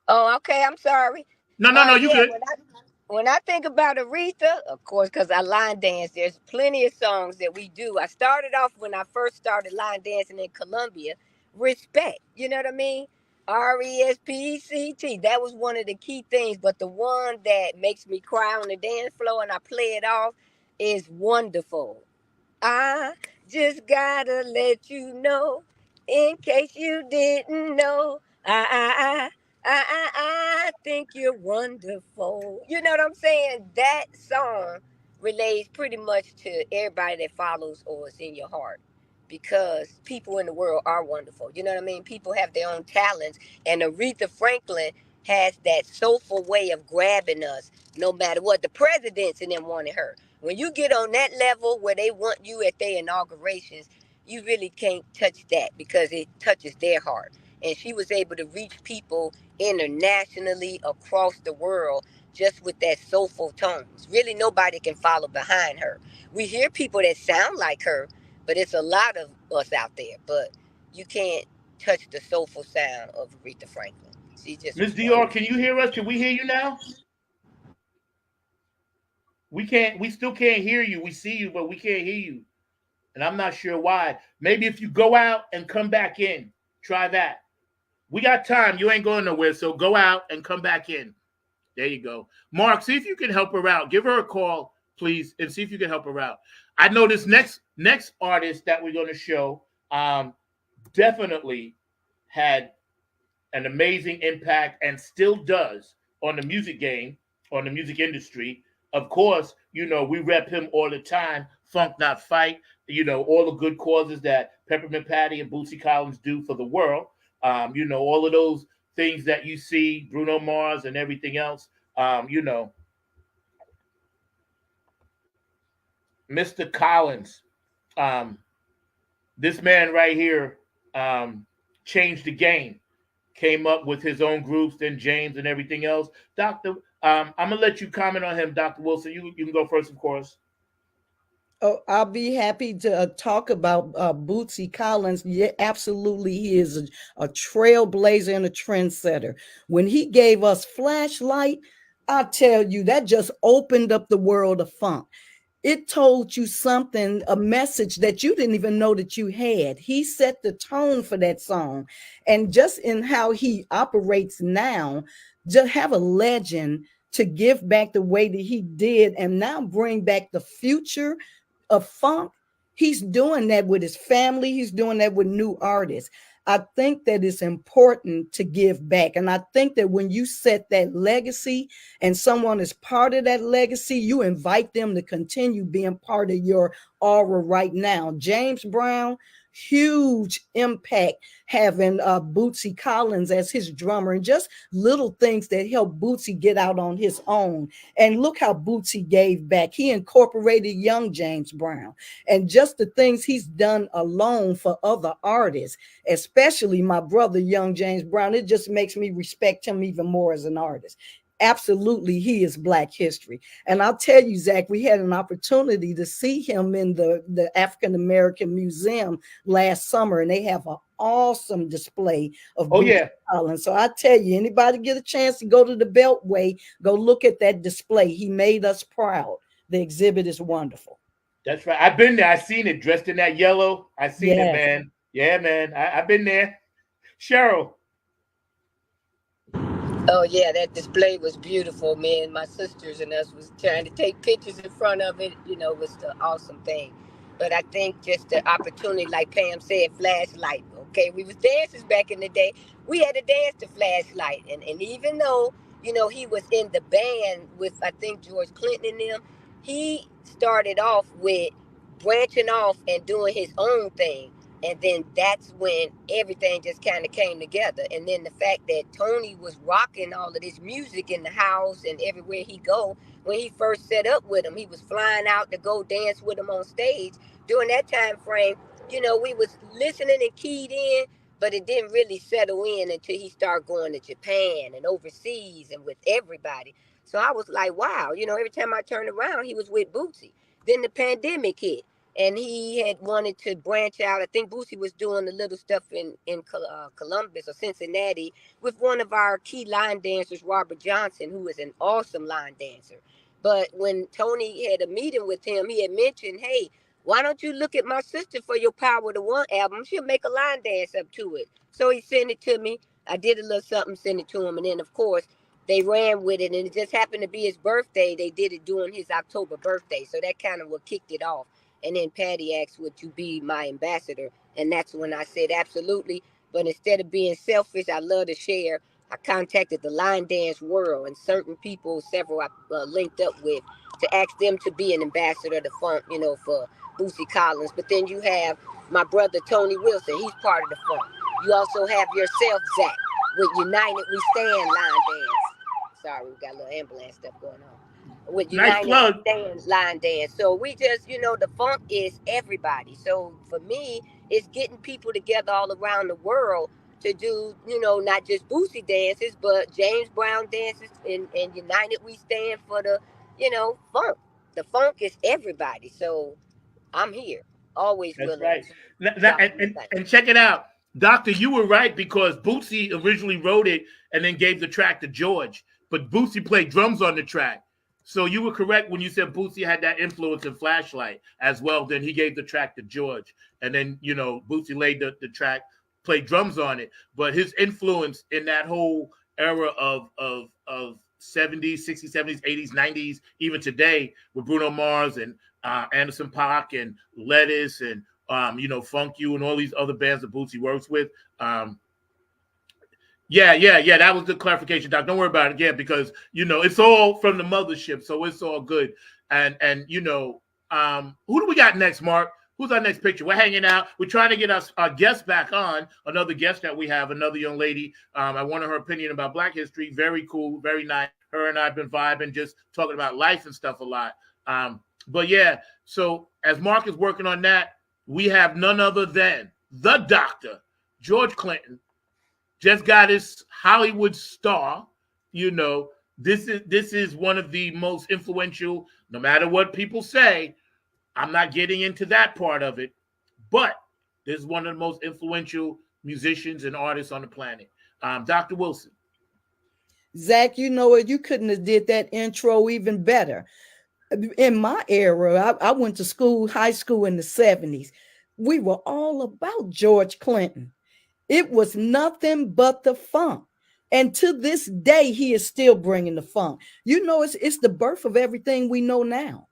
Oh, okay. I'm sorry. No, you good. When I think about Aretha, of course, because I line dance, there's plenty of songs that we do. I started off when I first started line dancing in Columbia, respect. You know what I mean? RESPECT. That was one of the key things. But the one that makes me cry on the dance floor and I play it off is Wonderful. I just gotta let you know, in case you didn't know, I think you're wonderful. You know what I'm saying? That song relates pretty much to everybody that follows or is in your heart, because people in the world are wonderful. You know what I mean? People have their own talents, and Aretha Franklin has that soulful way of grabbing us no matter what. The presidents and them wanted her. When you get on that level where they want you at their inaugurations, you really can't touch that because it touches their heart. And she was able to reach people internationally across the world just with that soulful tones. Really, nobody can follow behind her. We hear people that sound like her, but it's a lot of us out there. But you can't touch the soulful sound of Aretha Franklin. She just Ms. Dior, can you hear us? Can we hear you now? We still can't hear you. We see you, but we can't hear you. And I'm not sure why. Maybe if you go out and come back in, try that. We got time. You ain't going nowhere. So go out and come back in. There you go. Mark, see if you can help her out. Give her a call, please, and see if you can help her out. I know this next artist that we're going to show, definitely had an amazing impact and still does on the music game, on the music industry. Of course, we rep him all the time. Funk Not Fight, all the good causes that Peppermint Patty and Bootsy Collins do for the world. All of those things that you see, Bruno Mars and everything else. Mr. Collins, this man right here changed the game. Came up with his own groups, then James and everything else. Doctor, I'm gonna let you comment on him, Dr. Wilson. You can go first, of course. Oh, I'll be happy to talk about Bootsy Collins. Yeah, absolutely. He is a trailblazer and a trendsetter. When he gave us Flashlight, I tell you, that just opened up the world of funk. It told you something, a message that you didn't even know that you had. He set the tone for that song. And just in how he operates now, just have a legend to give back the way that he did and now bring back the future of funk. He's doing that with his family. He's doing that with new artists. I think that it's important to give back. And I think that when you set that legacy and someone is part of that legacy, you invite them to continue being part of your aura right now. James Brown, huge impact having Bootsy Collins as his drummer, and just little things that help Bootsy get out on his own. And look how Bootsy gave back. He incorporated young James Brown, and just the things he's done alone for other artists, especially my brother, young James Brown. It just makes me respect him even more as an artist. Absolutely, he is Black history. And I'll tell you, Zach, we had an opportunity to see him in the African American Museum last summer, and they have an awesome display of Bootsy Collins. So I tell you, anybody get a chance to go to the Beltway, go look at that display. He made us proud. The exhibit is wonderful. That's right. I've been there. I've seen it, dressed in that yellow. I've seen it, man. Yeah, man. I've been there. Cheryl. Oh yeah, that display was beautiful. Me and my sisters and us was trying to take pictures in front of it. Was the awesome thing. But I think just the opportunity, like Pam said, Flashlight. Okay, we was dancers back in the day. We had to dance to Flashlight, and even though he was in the band with I think George Clinton and them, he started off with branching off and doing his own thing. And then that's when everything just kind of came together. And then the fact that Tony was rocking all of this music in the house and everywhere he go. When he first set up with him, he was flying out to go dance with him on stage. During that time frame, we was listening and keyed in, but it didn't really settle in until he started going to Japan and overseas and with everybody. So I was like, wow, every time I turned around, he was with Bootsy. Then the pandemic hit. And he had wanted to branch out. I think Bootsy was doing a little stuff in Columbus or Cincinnati with one of our key line dancers, Robert Johnson, who is an awesome line dancer. But when Tony had a meeting with him, he had mentioned, hey, why don't you look at my sister for your Power to One album? She'll make a line dance up to it. So he sent it to me. I did a little something, sent it to him. And then, of course, they ran with it. And it just happened to be his birthday. They did it during his October birthday. So that kind of what kicked it off. And then Patty asked, would you be my ambassador? And that's when I said, absolutely. But instead of being selfish, I love to share. I contacted the line dance world and certain people, several I linked up with, to ask them to be an ambassador to funk, for Bootsy Collins. But then you have my brother, Tony Wilson. He's part of the funk. You also have yourself, Zach, with United We Stand line dance. Sorry, we got a little ambulance stuff going on. With Nice plug. Line dance. So we just, the funk is everybody. So for me, it's getting people together all around the world to do, not just Bootsy dances, but James Brown dances and United We Stand for the, funk. The funk is everybody. So I'm here. Always That's willing. Right. And check it out. Doctor, you were right because Bootsy originally wrote it and then gave the track to George. But Bootsy played drums on the track. So you were correct when you said Bootsy had that influence in Flashlight as well. Then he gave the track to George. And then, Bootsy laid the track, played drums on it. But his influence in that whole era of 70s, 60s, 70s, 80s, 90s, even today with Bruno Mars and Anderson .Paak and Lettuce and Funk You and all these other bands that Bootsy works with. Yeah. That was the clarification, Doc. Don't worry about it. Yeah, because it's all from the mothership, so it's all good. And who do we got next, Mark? Who's our next picture? We're hanging out. We're trying to get our guest back on. Another guest that we have, another young lady. I wanted her opinion about Black history. Very cool, very nice. Her and I have been vibing, just talking about life and stuff a lot. But yeah, so as Mark is working on that, we have none other than the Dr. George Clinton. Just got his Hollywood star. This is one of the most influential, no matter what people say. I'm not getting into that part of it, but this is one of the most influential musicians and artists on the planet. Dr. Wilson. Zach, you couldn't have did that intro even better. In my era, I went to high school in the 70s. We were all about George Clinton. It was nothing but the funk. And to this day, he is still bringing the funk. It's the birth of everything we know now.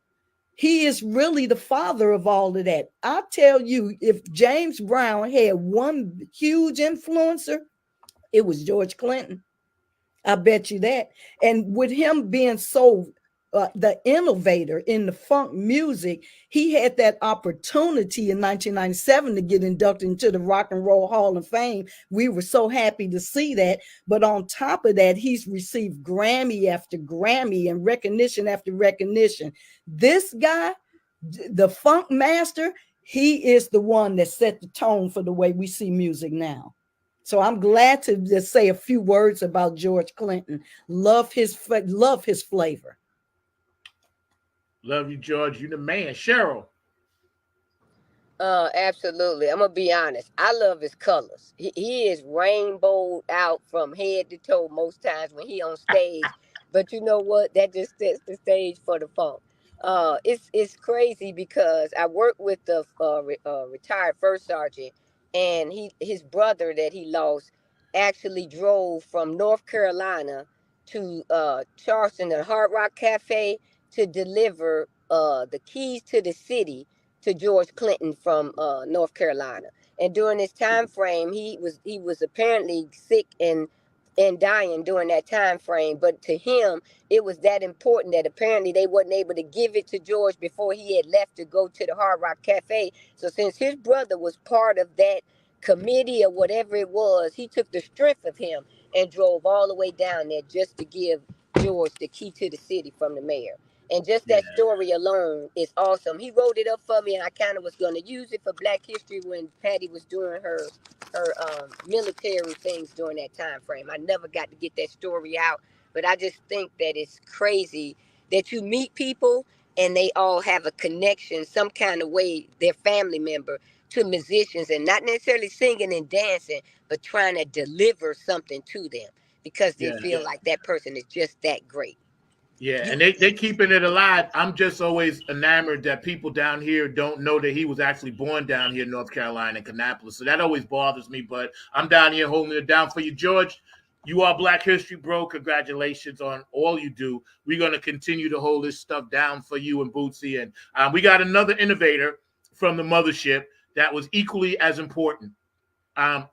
He is really the father of all of that. I tell you, if James Brown had one huge influencer, it was George Clinton. I bet you that. And with him being so the innovator in the funk music, he had that opportunity in 1997 to get inducted into the Rock and Roll Hall of Fame. We were so happy to see that. But on top of that, he's received Grammy after Grammy and recognition after recognition. This guy, the funk master, he is the one that set the tone for the way we see music now. So I'm glad to just say a few words about George Clinton. Love his flavor. Love you, George. You the man. Cheryl. Absolutely. I'm gonna be honest. I love his colors. He is rainbowed out from head to toe most times when he on stage. But you know what? That just sets the stage for the funk. It's crazy because I work with the retired first sergeant, and his brother that he lost actually drove from North Carolina to Charleston, the Hard Rock Cafe, to deliver the keys to the city to George Clinton from North Carolina. And during this time frame, he was apparently sick and dying during that time frame. But to him, it was that important that apparently they wasn't able to give it to George before he had left to go to the Hard Rock Cafe. So since his brother was part of that committee or whatever it was, he took the strength of him and drove all the way down there just to give George the key to the city from the mayor. And just that story alone is awesome. He wrote it up for me, and I kind of was going to use it for Black History when Patty was doing her military things during that time frame. I never got to get that story out, but I just think that it's crazy that you meet people and they all have a connection, some kind of way, their family member, to musicians, and not necessarily singing and dancing, but trying to deliver something to them because they feel like that person is just that great. Yeah, and they keeping it alive. I'm just always enamored that people down here don't know that he was actually born down here in North Carolina, Kannapolis. So that always bothers me, but I'm down here holding it down for you, George. You are Black History, bro. Congratulations on all you do. We're going to continue to hold this stuff down for you and Bootsy. And we got another innovator from the mothership that was equally as important,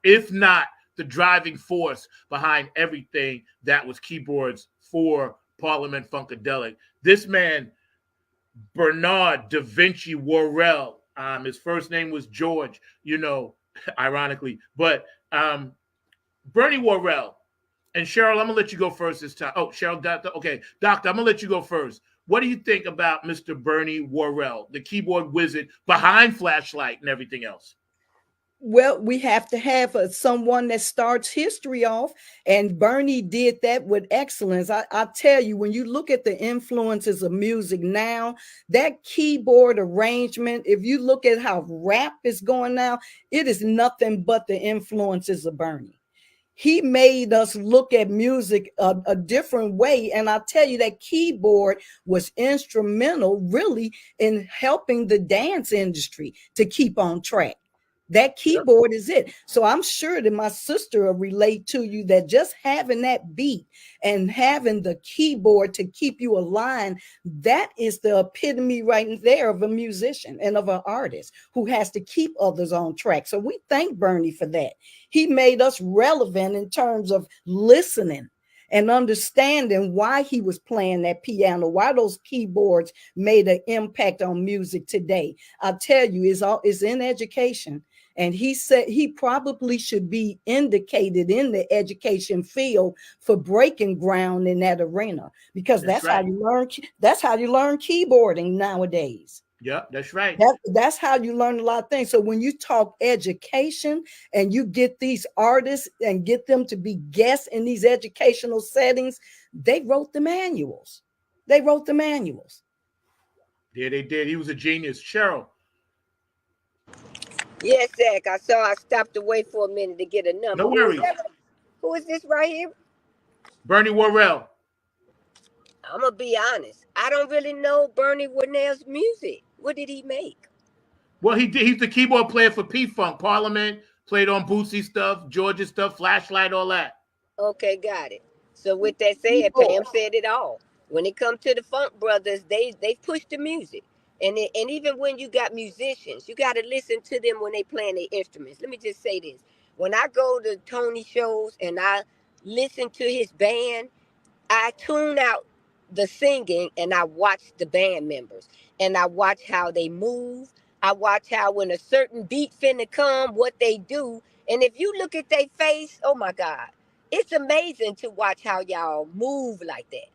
if not the driving force behind everything that was keyboards for Parliament Funkadelic. This man, Bernard Da Vinci Worrell, his first name was George, ironically, but Bernie Worrell. And Cheryl, I'm gonna let you go first this time. Oh, Cheryl, Doctor, okay, Doctor, I'm gonna let you go first. What do you think about Mr. Bernie Worrell, the keyboard wizard behind Flashlight and everything else? Well, we have to have someone that starts history off, and Bernie did that with excellence. I tell you, when you look at the influences of music now, that keyboard arrangement, if you look at how rap is going now, it is nothing but the influences of Bernie. He made us look at music a different way. And I tell you, that keyboard was instrumental really in helping the dance industry to keep on track. That keyboard is it. So I'm sure that my sister will relate to you that just having that beat and having the keyboard to keep you aligned, that is the epitome right there of a musician and of an artist who has to keep others on track. So we thank Bernie for that. He made us relevant in terms of listening and understanding why he was playing that piano, why those keyboards made an impact on music today. I tell you, it's in education. And he said he probably should be indicated in the education field for breaking ground in that arena, because that's right. how you learn. That's how you learn keyboarding nowadays. Yeah, that's right. That's how you learn a lot of things. So when you talk education and you get these artists and get them to be guests in these educational settings, they wrote the manuals. They wrote the manuals. Yeah, they did. He was a genius. Cheryl. Yes, Zach. I stopped away for a minute to get a number. No worries. Who is this right here? Bernie Worrell. I'm gonna be honest. I don't really know Bernie Worrell's music. What did he make? Well, he did. He's the keyboard player for P-Funk, Parliament. Played on Bootsy stuff, Georgia stuff, Flashlight, all that. Okay, got it. So with that said, Pam said it all. When it comes to the Funk Brothers, they push the music, and even when you got musicians, you got to listen to them when they playing their instruments. Let me just say this: when I go to Tony shows and I listen to his band, I tune out the singing and I watch the band members and I watch how they move. I watch how when a certain beat finna come, what they do. And if you look at their face, oh my God, it's amazing to watch how y'all move like that.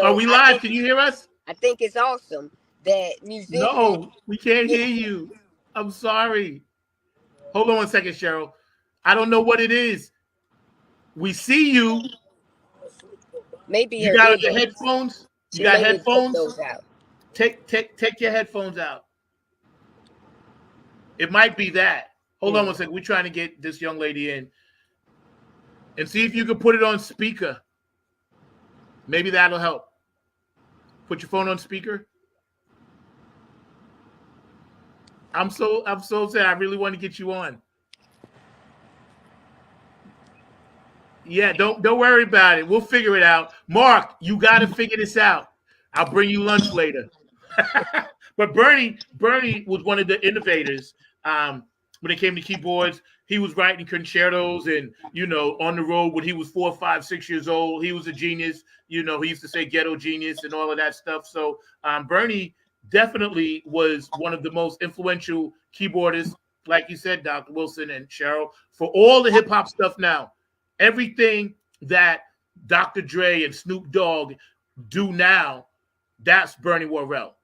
Are we live? Can you hear us? I think it's awesome that musicians. No, we can't hear you. I'm sorry. Hold on one second, Cheryl. I don't know what it is. We see you. Maybe you got the headphones. You got headphones. Those out. Take your headphones out. It might be that. Hold on one second. We're trying to get this young lady in, and see if you can put it on speaker. Maybe that'll help. Put your phone on speaker. I'm so sad. I really want to get you on. Yeah, don't worry about it. We'll figure it out. Mark, you got to figure this out. I'll bring you lunch later. But Bernie was one of the innovators when it came to keyboards. He was writing concertos and, on the road when he was 4, 5, 6 years old. He was a genius. He used to say ghetto genius and all of that stuff. So Bernie definitely was one of the most influential keyboardists, like you said, Dr. Wilson and Cheryl, for all the hip hop stuff now. Everything that Dr. Dre and Snoop Dogg do now, that's Bernie Worrell.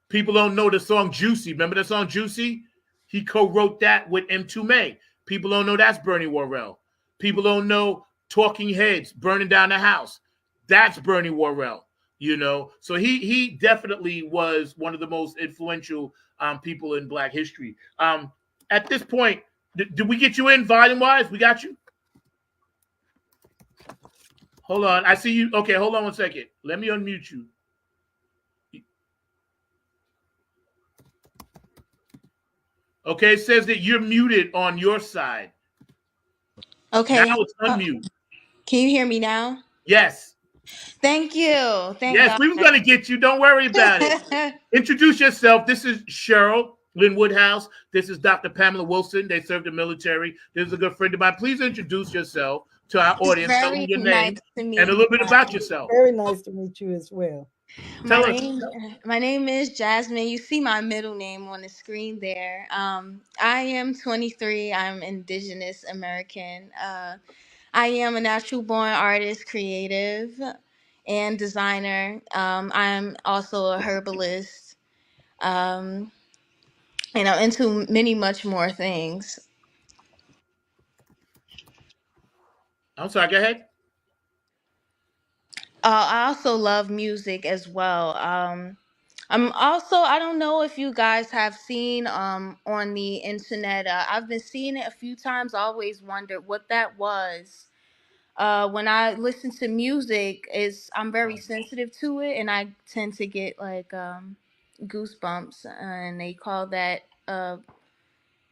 People don't know the song Juicy. Remember the song Juicy? He co-wrote that with M2May. People don't know that's Bernie Worrell. People don't know Talking Heads, Burning Down the House. That's Bernie Worrell, So he definitely was one of the most influential people in Black history. At this point, did we get you in volume-wise? We got you? Hold on. I see you. Okay, hold on one second. Let me unmute you. Okay, it says that you're muted on your side. Okay. Now it's unmute. Can you hear me now? Yes. Thank you. Yes, God. We were going to get you. Don't worry about it. Introduce yourself. This is Cheryl Lynn Woodhouse. This is Dr. Pamela Wilson. They served the military. This is a good friend of mine. Please introduce yourself to our audience. Tell them your name and a little bit about yourself. Very nice to meet you as well. My name is Jasmine. You see my middle name on the screen there. I am 23. I'm Indigenous American. I am a natural born artist, creative, and designer. I'm also a herbalist. And I'm into much more things. I'm sorry, go ahead. I also love music as well. I don't know if you guys have seen on the internet. I've been seeing it a few times. I always wondered what that was. When I listen to music, I'm very sensitive to it, and I tend to get like goosebumps, and they call that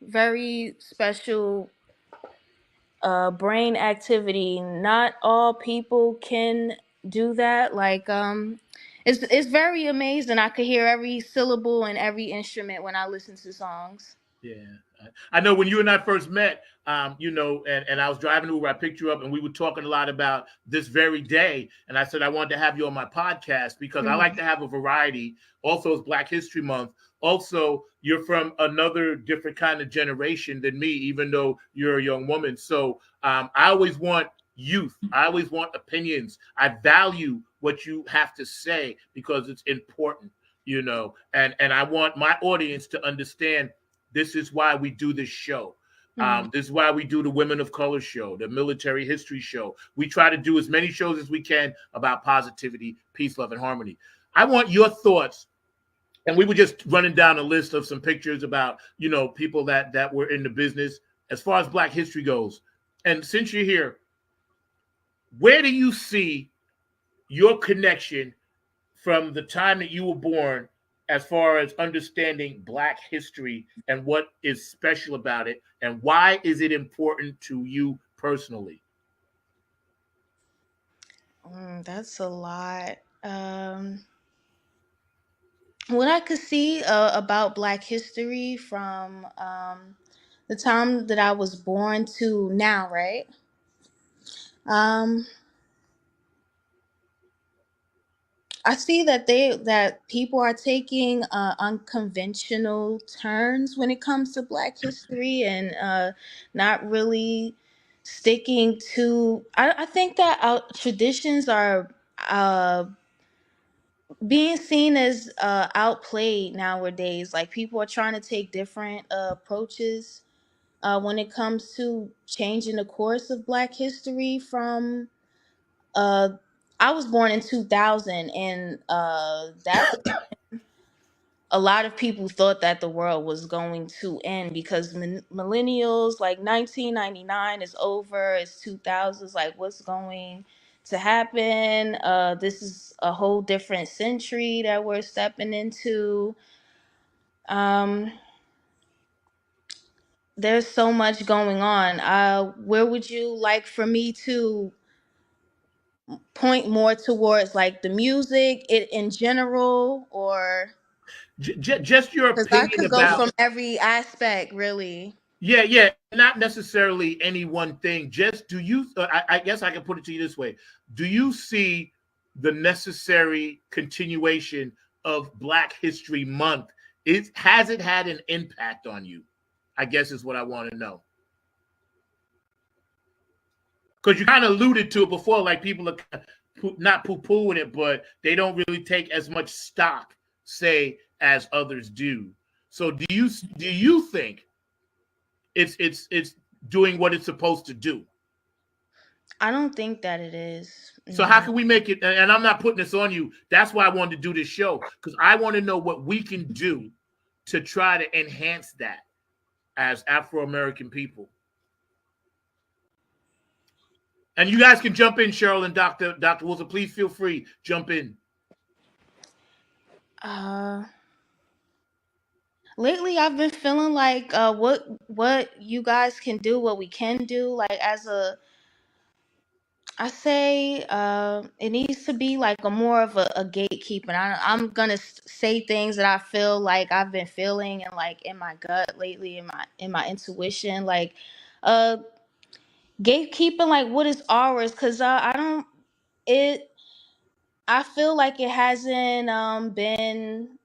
very special brain activity. Not all people can do that. Like it's very amazing. I could hear every syllable and every instrument when I listen to songs. Yeah. I know when you and I first met, and I was driving Uber, I picked you up and we were talking a lot about this very day. And I said, I wanted to have you on my podcast because I like to have a variety. Also, it's Black History Month. Also, you're from another different kind of generation than me, even though you're a young woman. So I always want youth. I always want opinions. I value what you have to say because it's important, and I want my audience to understand this is why we do this show. This is why we do the Women of Color show, the Military History show. We try to do as many shows as we can about positivity, peace, love, and harmony. I want your thoughts. And we were just running down a list of some pictures about, people that were in the business as far as Black history goes. And since you're here, where do you see your connection from the time that you were born as far as understanding Black history and what is special about it, and why is it important to you personally? That's a lot. What I could see about Black history from the time that I was born to now, right? Um, I see that people are taking unconventional turns when it comes to Black history and not really sticking to. I think that our traditions are uh, being seen as outplayed nowadays. Like people are trying to take different approaches when it comes to changing the course of Black history from. Uh, I was born in 2000, and that's a lot of people thought that the world was going to end because millennials, like 1999 is over, it's 2000s, like what's going to happen? This is a whole different century that we're stepping into. Um, there's so much going on. Where would you like for me to point more towards, like the music it in general, or Just your because I opinion could go about. from every aspect, really. Yeah, not necessarily any one thing. Just do you? I guess I can put it to you this way: do you see the necessary continuation of Black History Month? Has it had an impact on you? I guess is what I want to know. Because you kind of alluded to it before, like people are not poo-pooing it, but they don't really take as much stock, say, as others do. So do you think it's doing what it's supposed to do? I don't think that it is. So how No. can we make it? And I'm not putting this on you. That's why I wanted to do this show, because I want to know what we can do to try to enhance that as Afro-American people. And you guys can jump in, Cheryl and Dr. Wilson. Please feel free, jump in. Uh, lately I've been feeling like what you guys can do, what we can do, like as a I say it needs to be like a more of a gatekeeping. I'm gonna say things that I feel like I've been feeling and like in my gut lately, in my intuition, like uh gatekeeping, like what is ours, because I don't it I feel like it hasn't been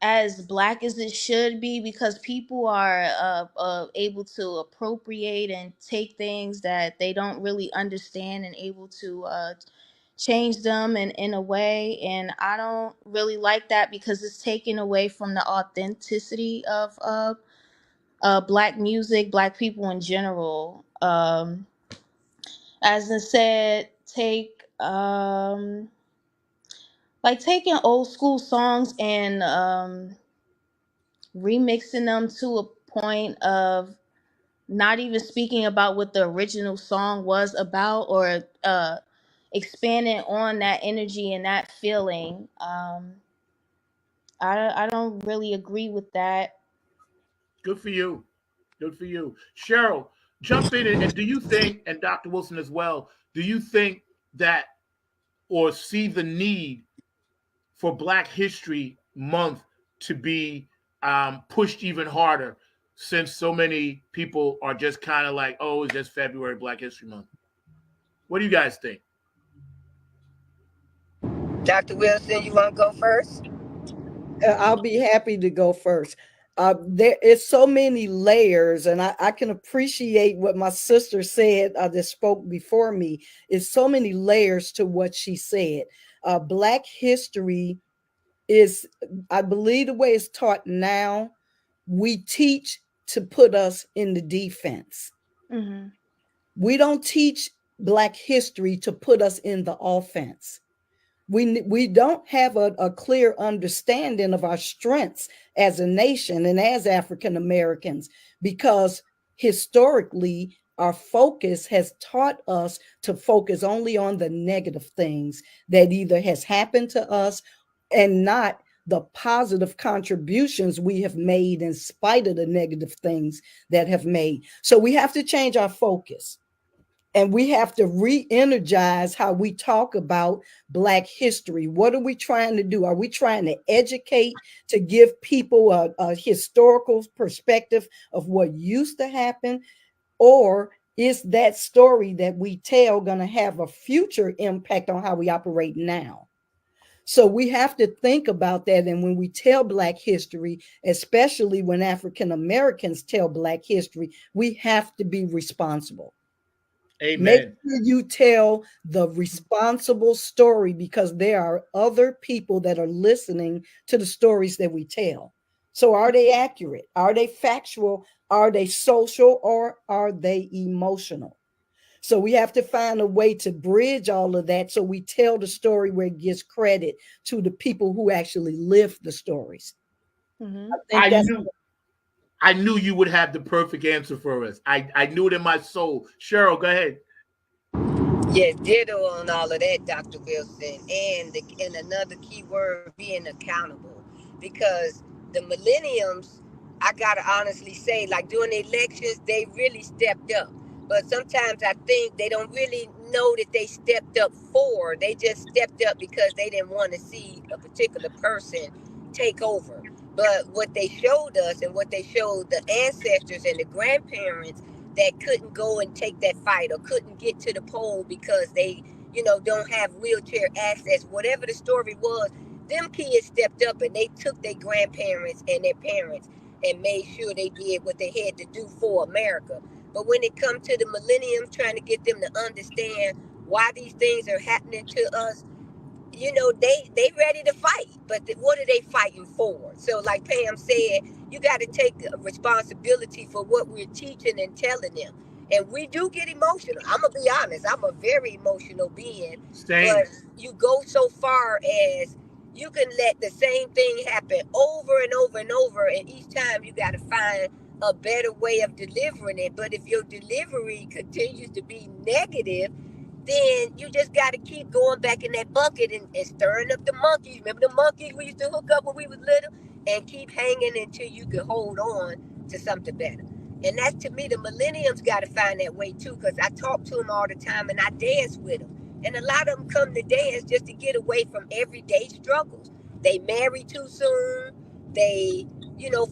as black as it should be because people are able to appropriate and take things that they don't really understand and able to change them in a way. And I don't really like that because it's taken away from the authenticity of black music, black people in general. As I said, like taking old school songs and remixing them to a point of not even speaking about what the original song was about, or expanding on that energy and that feeling. I don't really agree with that. Good for you. Good for you. Cheryl, jump in and do you think, and Dr. Wilson as well, do you think that or see the need for Black History Month to be pushed even harder since so many people are just kind of like, oh, it's just February, Black History Month? What do you guys think? Dr. Wilson, you want to go first? I'll be happy to go first. There is so many layers, and I can appreciate what my sister said that spoke before me. Is so many layers to what she said. Black history is, I believe, the way it's taught now, we teach to put us in the defense. Mm-hmm. We don't teach Black history to put us in the offense. We don't have a clear understanding of our strengths as a nation and as African Americans, because historically our focus has taught us to focus only on the negative things that either has happened to us and not the positive contributions we have made in spite of the negative things that have made. So we have to change our focus. And we have to re-energize how we talk about Black history. What are we trying to do? Are we trying to educate, to give people a historical perspective of what used to happen? Or is that story that we tell going to have a future impact on how we operate now? So we have to think about that. And when we tell Black history, especially when African Americans tell Black history, we have to be responsible. Amen. Make sure you tell the responsible story, because there are other people that are listening to the stories that we tell. So are they accurate? Are they factual? Are they social? Or are they emotional? So we have to find a way to bridge all of that, so we tell the story where it gives credit to the people who actually live the stories. Mm-hmm. I knew you would have the perfect answer for us. I knew it in my soul. Cheryl, go ahead. Yes, ditto on all of that, Dr. Wilson. And another key word, being accountable. Because the millenniums, I gotta honestly say, like during the elections, they really stepped up. But sometimes I think they don't really know that they stepped up for. They just stepped up because they didn't want to see a particular person take over. But what they showed us, and what they showed the ancestors and the grandparents that couldn't go and take that fight or couldn't get to the poll because they, don't have wheelchair access, whatever the story was, them kids stepped up and they took their grandparents and their parents and made sure they did what they had to do for America. But when it comes to the millennium, trying to get them to understand why these things are happening to us, they ready to fight, but what are they fighting for? So like Pam said, you got to take responsibility for what we're teaching and telling them. And we do get emotional. I'm gonna be honest, I'm a very emotional being. Same. But you go so far as you can let the same thing happen over and over and over, and each time you got to find a better way of delivering it. But if your delivery continues to be negative, then you just got to keep going back in that bucket and stirring up the monkeys. Remember the monkeys we used to hook up when we was little? And keep hanging until you can hold on to something better. And that's, to me, the millenniums got to find that way too, because I talk to them all the time and I dance with them. And a lot of them come to dance just to get away from everyday struggles. They marry too soon. They,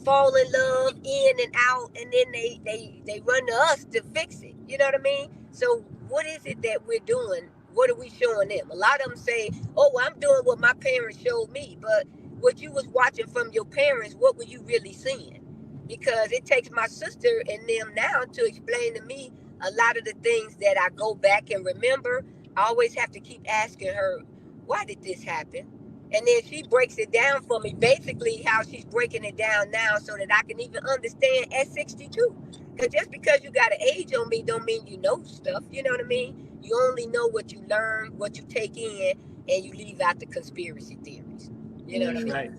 fall in love in and out, and then they run to us to fix it. You know what I mean? So what is it that we're doing? What are we showing them? A lot of them say, oh, well, I'm doing what my parents showed me. But what you was watching from your parents, what were you really seeing? Because it takes my sister and them now to explain to me a lot of the things that I go back and remember. I always have to keep asking her, why did this happen? And then she breaks it down for me, basically how she's breaking it down now so that I can even understand at 62. Because just because you got an age on me don't mean you know stuff. You know what I mean? You only know what you learn, what you take in, and you leave out the conspiracy theories. You know what I mean? Right.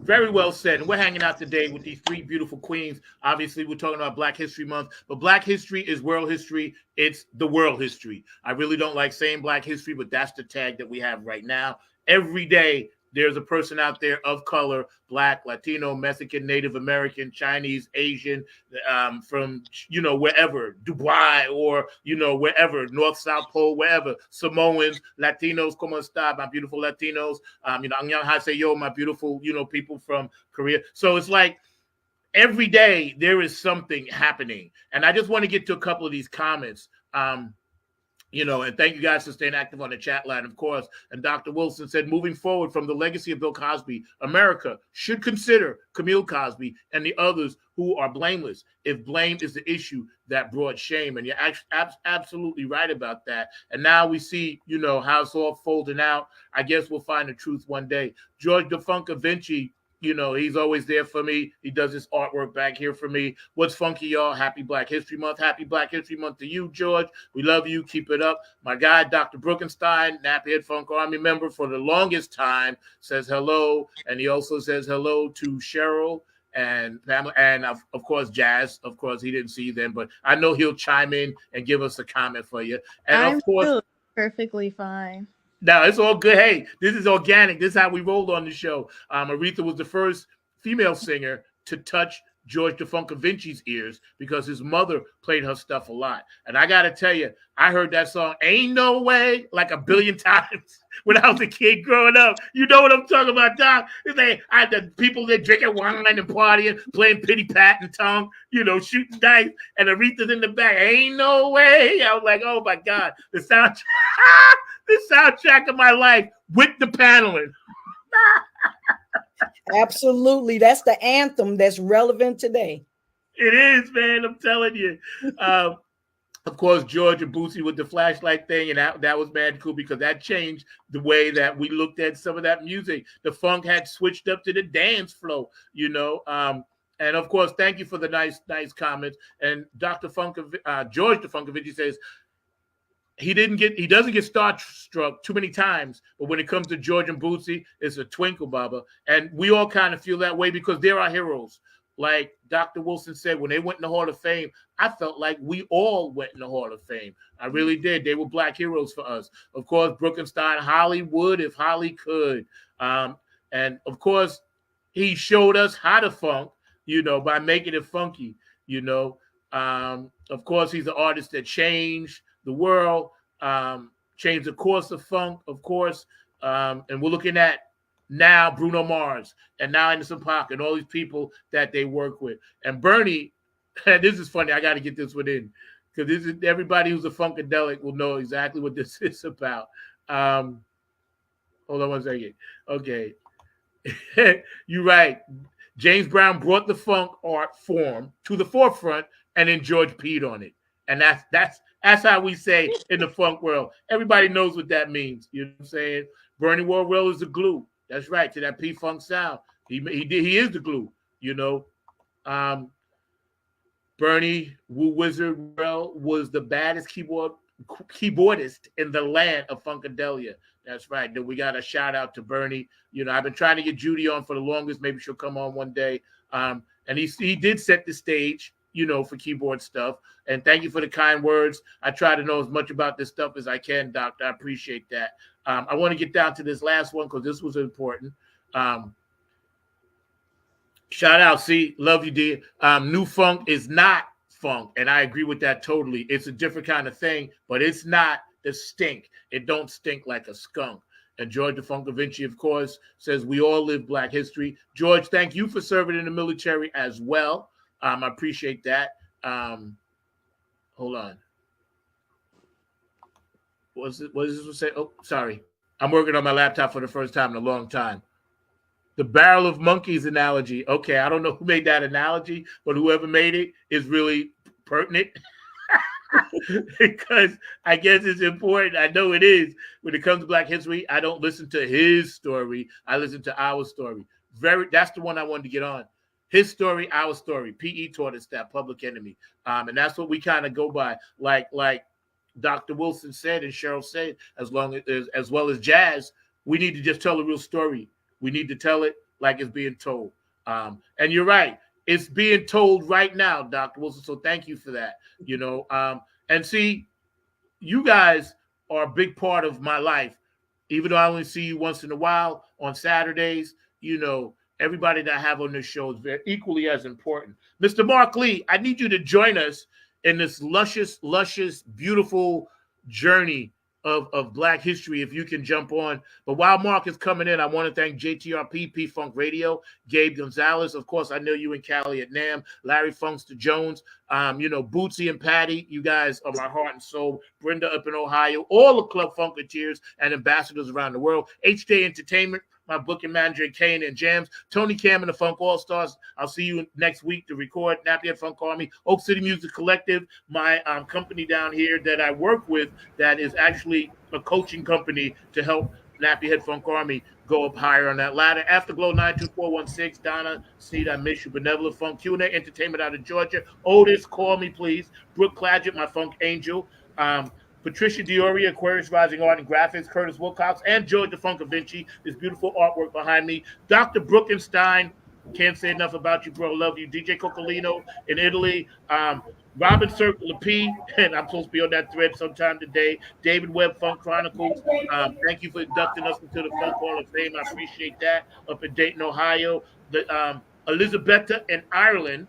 Very well said. And we're hanging out today with these three beautiful queens. Obviously, we're talking about Black History Month, but Black history is world history. It's the world history. I really don't like saying Black history, but that's the tag that we have right now. Every day, there's a person out there of color, Black, Latino, Mexican, Native American, Chinese, Asian, from, wherever, Dubai, or, wherever, North, South Pole, wherever, Samoans, Latinos, como esta, my beautiful Latinos, annyeonghaseyo, my beautiful, people from Korea. So it's like every day there is something happening. And I just want to get to a couple of these comments. And thank you guys for staying active on the chat line, of course. And Dr. Wilson said, moving forward from the legacy of Bill Cosby, America should consider Camille Cosby and the others who are blameless if blame is the issue that brought shame. And you're absolutely right about that. And now we see, how it's all folding out. I guess we'll find the truth one day. George DeFunca Vinci, he's always there for me. He does his artwork back here for me. What's funky, y'all? Happy Black History Month. Happy Black History Month to you, George. We love you. Keep it up. My guy, Dr. Brookenstein, Naphead Funk Army member for the longest time, says hello. And he also says hello to Cheryl and Pamela, and of course, Jazz. Of course, he didn't see you then, but I know he'll chime in and give us a comment for you. And of course, still perfectly fine. No, it's all good. Hey, this is organic. This is how we rolled on the show. Aretha was the first female singer to touch George DeFunca Vinci's ears because his mother played her stuff a lot. And I got to tell you, I heard that song, Ain't No Way, like a billion times when I was a kid growing up. You know what I'm talking about, Doc? I had the people that drinking wine and partying, playing pity pat and tongue, shooting dice, and Aretha's in the back, Ain't No Way. I was like, oh my God, the soundtrack of my life with the paneling. Absolutely. That's the anthem that's relevant today. It is, man. I'm telling you. Of course, George and Boosie with the flashlight thing, and that was mad cool because that changed the way that we looked at some of that music. The funk had switched up to the dance flow, and of course, thank you for the nice comments. And George DeFunca Vinci says, he doesn't get starstruck too many times, but when it comes to George and Bootsy, it's a twinkle, Baba. And we all kind of feel that way because they're our heroes. Like Dr. Wilson said, when they went in the Hall of Fame, I felt like we all went in the Hall of Fame. I really did. They were Black heroes for us. Of course, Brookenstein, Hollywood, if Holly could. And of course, he showed us how to funk, by making it funky, Of course, he's an artist that changed the world, changed the course of funk, of course. And we're looking at now Bruno Mars and now Anderson .Paak and all these people that they work with. And Bernie, this is funny. I got to get this one in because this is everybody who's a funkadelic will know exactly what this is about. Hold on one second. Okay. You're right. James Brown brought the funk art form to the forefront and then George peed on it. And that's how we say in the funk world. Everybody knows what that means. You know what I'm saying? Bernie Worrell is the glue. That's right, to that P-Funk sound. He is the glue, Bernie Woo Wizard Worrell was the baddest keyboardist in the land of Funkadelia. That's right. Then we got a shout out to Bernie. I've been trying to get Judy on for the longest. Maybe she'll come on one day. And he did set the stage, for keyboard stuff. And thank you for the kind words. I try to know as much about this stuff as I can, Doctor. I appreciate that. I want to get down to this last one because this was important. Shout out, see, love you, dear. New funk is not funk, and I agree with that totally. It's a different kind of thing, but it's not the stink. It don't stink like a skunk. And George DeFunca Vinci, of course, says we all live Black history. George, thank you for serving in the military as well. I appreciate that. Hold on. What does this say? Oh, sorry. I'm working on my laptop for the first time in a long time. The barrel of monkeys analogy. Okay, I don't know who made that analogy, but whoever made it is really pertinent because I guess it's important. I know it is. When it comes to Black history, I don't listen to his story. I listen to our story. That's the one I wanted to get on. His story, our story. PE taught us that, Public Enemy. And that's what we kind of go by. Like Dr. Wilson said and Cheryl said, as well as Jazz, we need to just tell a real story. We need to tell it like it's being told. And you're right. It's being told right now, Dr. Wilson. So thank you for that. And see, you guys are a big part of my life. even though I only see you once in a while on Saturdays, everybody that I have on this show is very equally as important. Mr. Mark Lee, I need you to join us in this luscious, beautiful journey of Black history, if you can jump on. But while Mark is coming in, I want to thank JTRP, P-Funk Radio, Gabe Gonzalez. Of course, I know you and Callie at NAM, Larry Funkster Jones, Bootsy and Patty. You guys are my heart and soul. Brenda up in Ohio, all the Club Funketeers and ambassadors around the world. HJ Entertainment, my booking manager at Kane and Jams, Tony Cam and the Funk All-Stars. I'll see you next week to record Nappy Head Funk Army, Oak City Music Collective, my company down here that I work with that is actually a coaching company to help Nappy Head Funk Army go up higher on that ladder. Afterglow 92416, Donna Sneed, I miss you. Benevolent Funk, Q&A Entertainment out of Georgia. Otis, call me please. Brooke Clagett, my Funk Angel. Patricia Dioria, Aquarius Rising Art and Graphics, Curtis Wilcox, and George DeFunca Vinci. This beautiful artwork behind me. Dr. Bruckenstein, can't say enough about you, bro. Love you. DJ Coccolino in Italy. Robin Circle P, and I'm supposed to be on that thread sometime today. David Webb, Funk Chronicles. Thank you for inducting us into the Funk Hall of Fame. I appreciate that. Up in Dayton, Ohio. Elizabetta in Ireland.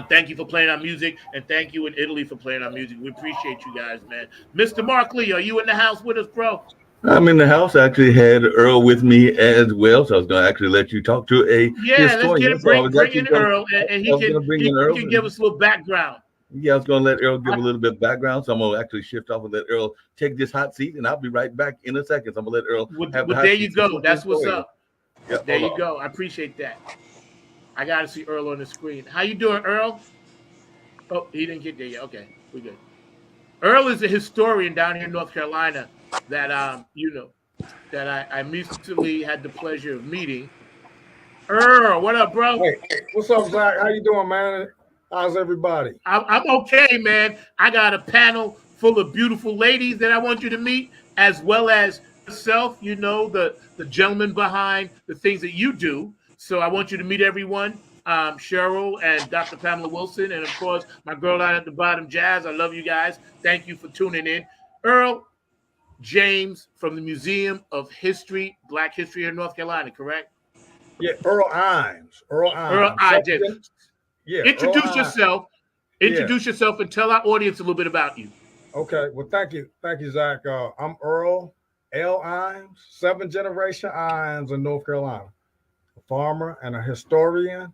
Thank you for playing our music, and thank you in Italy for playing our music. We appreciate you guys, man. Mr. Mark Lee, are you in the house with us, bro? I'm in the house. I actually had Earl with me as well, so I was going to actually let you talk to a historian. Let's bring in Earl, and he can give us a little background. Yeah, I was going to let Earl give a little bit of background, so I'm going to actually shift off and let Earl take this hot seat, and I'll be right back in a second. So I'm going to let Earl have the hot there seat. You go. That's what's up. Yep, there you go. I appreciate that. I got to see Earl on the screen. How you doing, Earl? Oh, he didn't get there yet. Okay, we're good. Earl is a historian down here in North Carolina that that I recently had the pleasure of meeting. Earl, what up, bro? Hey, what's up, Zach? How you doing, man? How's everybody? I'm okay, man. I got a panel full of beautiful ladies that I want you to meet, as well as yourself, the gentleman behind the things that you do. So I want you to meet everyone. Cheryl and Dr. Pamela Wilson, and of course, my girl down at the bottom, Jazz. I love you guys. Thank you for tuning in. Earl James from the Museum of History, Black History in North Carolina, correct? Yeah, Earl Imes. Earl Imes. Yeah. Introduce yourself. Introduce yourself and tell our audience a little bit about you. Okay. Well, thank you, Zach. I'm Earl L. Imes, 7th generation Imes in North Carolina, a farmer and a historian,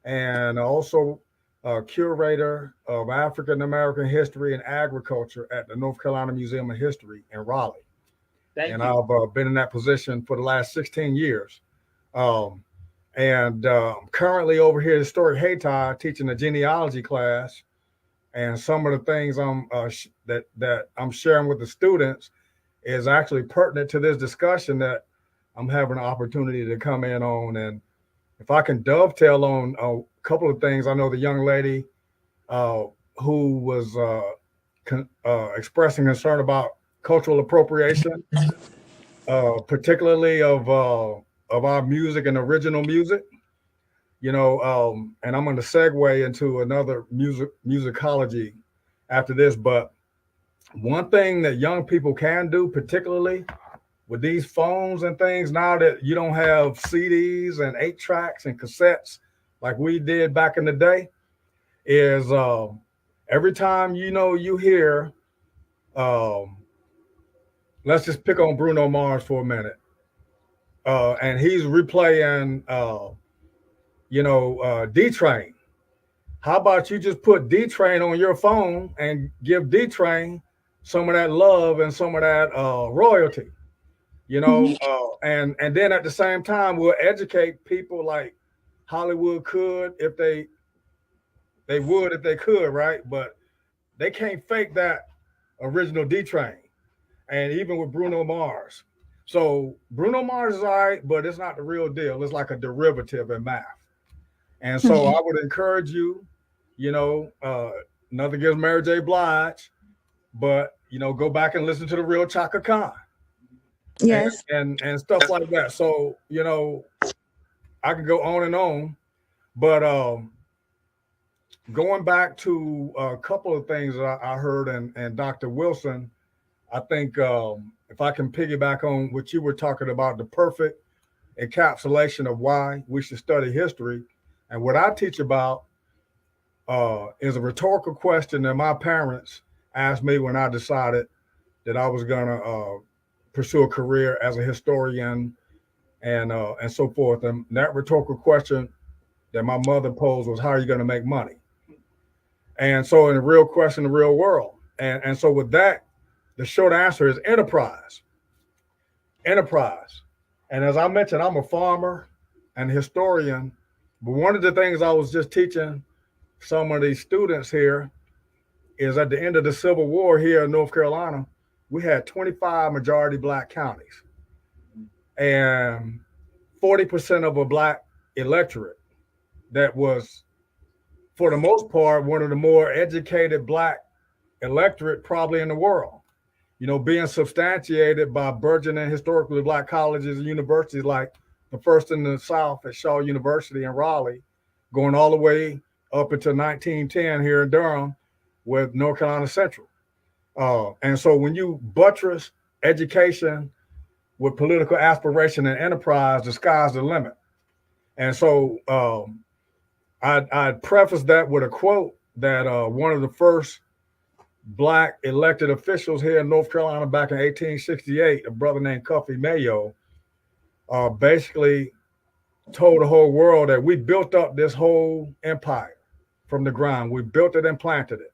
and also a curator of African American history and agriculture at the North Carolina Museum of History in Raleigh. Thank you. I've been in that position for the last 16 years. Currently over here at Historic Hayti teaching a genealogy class, and some of the things that I'm sharing with the students is actually pertinent to this discussion that I'm having an opportunity to come in on. And if I can dovetail on a couple of things, I know the young lady who was expressing concern about cultural appropriation, particularly of our music and original music, and I'm going to segue into another musicology after this. But one thing that young people can do, particularly with these phones and things, now that you don't have CDs and 8-tracks and cassettes like we did back in the day, is every time you hear, let's just pick on Bruno Mars for a minute, and he's replaying, D-Train. How about you just put D-Train on your phone and give D-Train some of that love and some of that royalty? And then at the same time, we'll educate people like Hollywood could if they could, right? But they can't fake that original D-Train. And even with Bruno Mars. So Bruno Mars is all right, but it's not the real deal. It's like a derivative in math. And so I would encourage you, nothing against Mary J. Blige, but, go back and listen to the real Chaka Khan. Yes. And stuff like that. So, I could go on and on, but going back to a couple of things that I heard and Dr. Wilson, I think if I can piggyback on what you were talking about, the perfect encapsulation of why we should study history. And what I teach about is a rhetorical question that my parents asked me when I decided that I was going to pursue a career as a historian and so forth. And that rhetorical question that my mother posed was, how are you going to make money? And so in the real question, the real world. And so with that, the short answer is enterprise. Enterprise. And as I mentioned, I'm a farmer and historian. But one of the things I was just teaching some of these students here is at the end of the Civil War here in North Carolina, we had 25 majority Black counties and 40% of a Black electorate that was, for the most part, one of the more educated Black electorate probably in the world. You know, being substantiated by burgeoning historically Black colleges and universities like the first in the South at Shaw University in Raleigh, going all the way up until 1910 here in Durham with North Carolina Central. And so when you buttress education with political aspiration and enterprise, the sky's the limit. And so I'd preface that with a quote that one of the first Black elected officials here in North Carolina back in 1868, a brother named Cuffy Mayo, basically told the whole world that we built up this whole empire from the ground. We built it and planted it.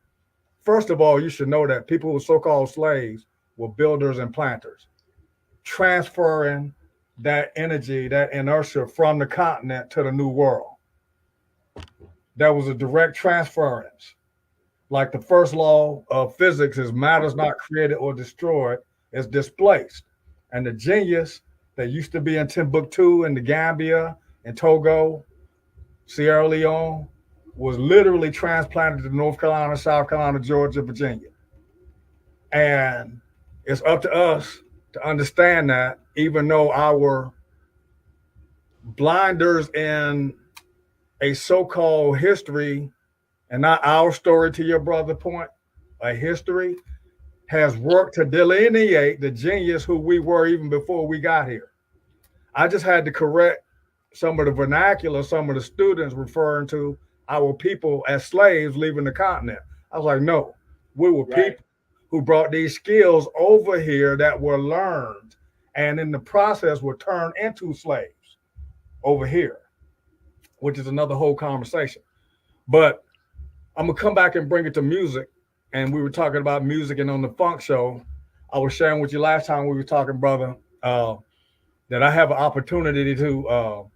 First of all, you should know that people who were so-called slaves were builders and planters, transferring that energy, that inertia from the continent to the new world. That was a direct transference. Like the first law of physics is matter is not created or destroyed, it's displaced. And the genius that used to be in Timbuktu and the Gambia and Togo, Sierra Leone, was literally transplanted to North Carolina, South Carolina, Georgia, Virginia. And it's up to us to understand that, even though our blinders in a so-called history, and not our story to your brother point, a history has worked to delineate the genius who we were even before we got here. I just had to correct some of the vernacular, some of the students referring to our people as slaves leaving the continent. I was like, no, we were people who brought these skills over here that were learned and in the process were turned into slaves over here, which is another whole conversation. But I'm gonna come back and bring it to music. And we were talking about music, and on the Funk Show, I was sharing with you last time we were talking, brother, that I have an opportunity to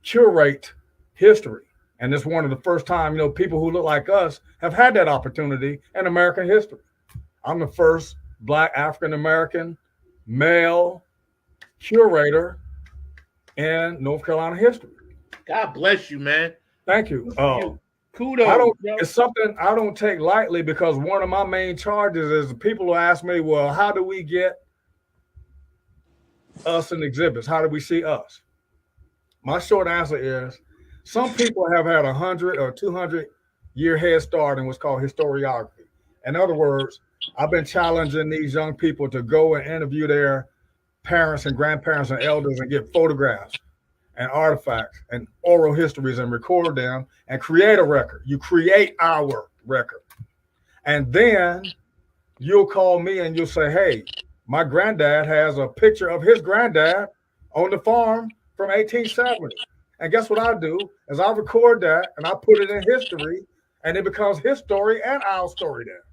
curate history. And it's one of the first time, you know, people who look like us have had that opportunity in American history. I'm the first Black African-American male curator in North Carolina history. God bless you, man. Thank you. Kudos. It's something I don't take lightly, because one of my main charges is the people who ask me, well, how do we get us in exhibits? How do we see us? My short answer is some people have had 100 or 200 year head start in what's called historiography. In other words, I've been challenging these young people to go and interview their parents and grandparents and elders and get photographs and artifacts and oral histories and record them and create a record. You create our record. And then you'll call me and you'll say, hey, my granddad has a picture of his granddad on the farm from 1870. And guess what I do is I record that and I put it in history, and it becomes his story and our story there.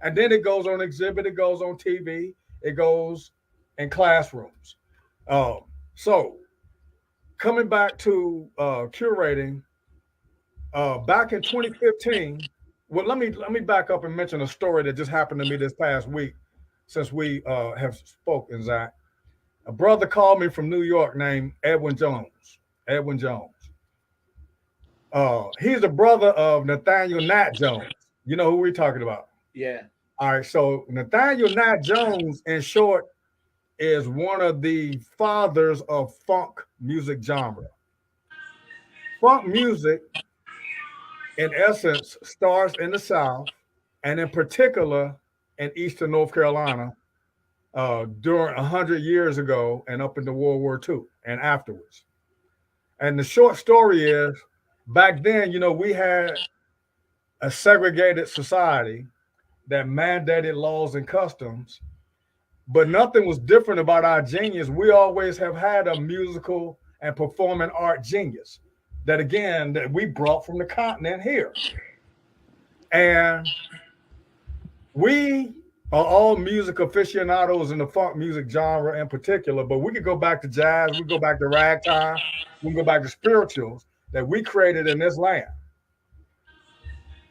And then it goes on exhibit, it goes on TV, it goes in classrooms. So coming back to curating, back in 2015, well, let me back up and mention a story that just happened to me this past week since we have spoken, Zach. A brother called me from New York named Edwin Jones. Edwin Jones. He's the brother of Nathaniel Nat Jones. You know who we're talking about? Yeah. All right. So Nathaniel Nat Jones, in short, is one of the fathers of funk music genre. Funk music, in essence, starts in the South, and in particular in Eastern North Carolina, during 100 years ago and up into World War II and afterwards. And the short story is, back then, we had a segregated society that mandated laws and customs, but nothing was different about our genius. We always have had a musical and performing art genius that, again, that we brought from the continent here. And we are all music aficionados in the funk music genre in particular, but we could go back to jazz, we go back to ragtime, we can go back to spirituals that we created in this land.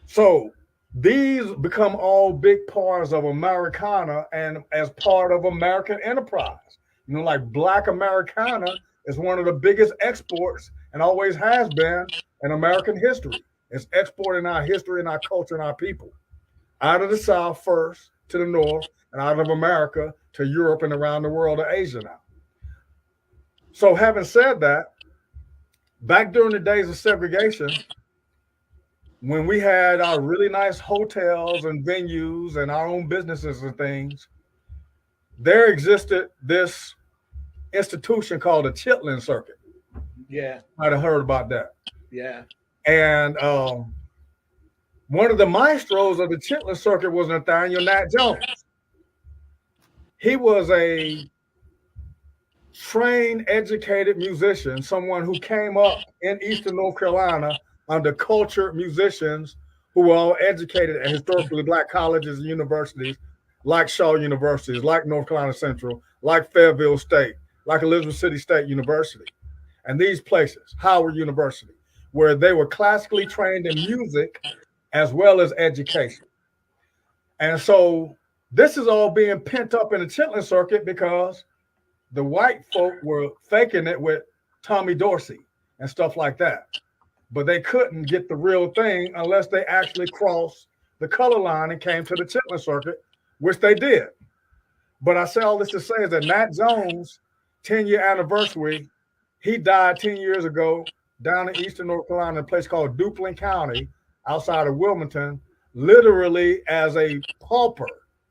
So these become all big parts of Americana and as part of American enterprise. Like Black Americana is one of the biggest exports and always has been in American history. It's exporting our history and our culture and our people out of the South first to the North and out of America to Europe and around the world to Asia now. So having said that, back during the days of segregation, when we had our really nice hotels and venues and our own businesses and things, there existed this institution called the Chitlin Circuit. Yeah. Might have heard about that. Yeah. And one of the maestros of the Chitlin Circuit was Nathaniel Nat Jones. He was a trained, educated musician, someone who came up in Eastern North Carolina under cultured musicians who were all educated at historically Black colleges and universities, like Shaw Universities, like North Carolina Central, like Fayetteville State, like Elizabeth City State University, and these places, Howard University, where they were classically trained in music as well as education. And so this is all being pent up in the Chitlin Circuit because the white folk were faking it with Tommy Dorsey and stuff like that. But they couldn't get the real thing unless they actually crossed the color line and came to the Chitlin Circuit, which they did. But I say all this to say is that Nat Jones' 10-year anniversary, he died 10 years ago down in Eastern North Carolina in a place called Duplin County outside of Wilmington, literally as a pauper,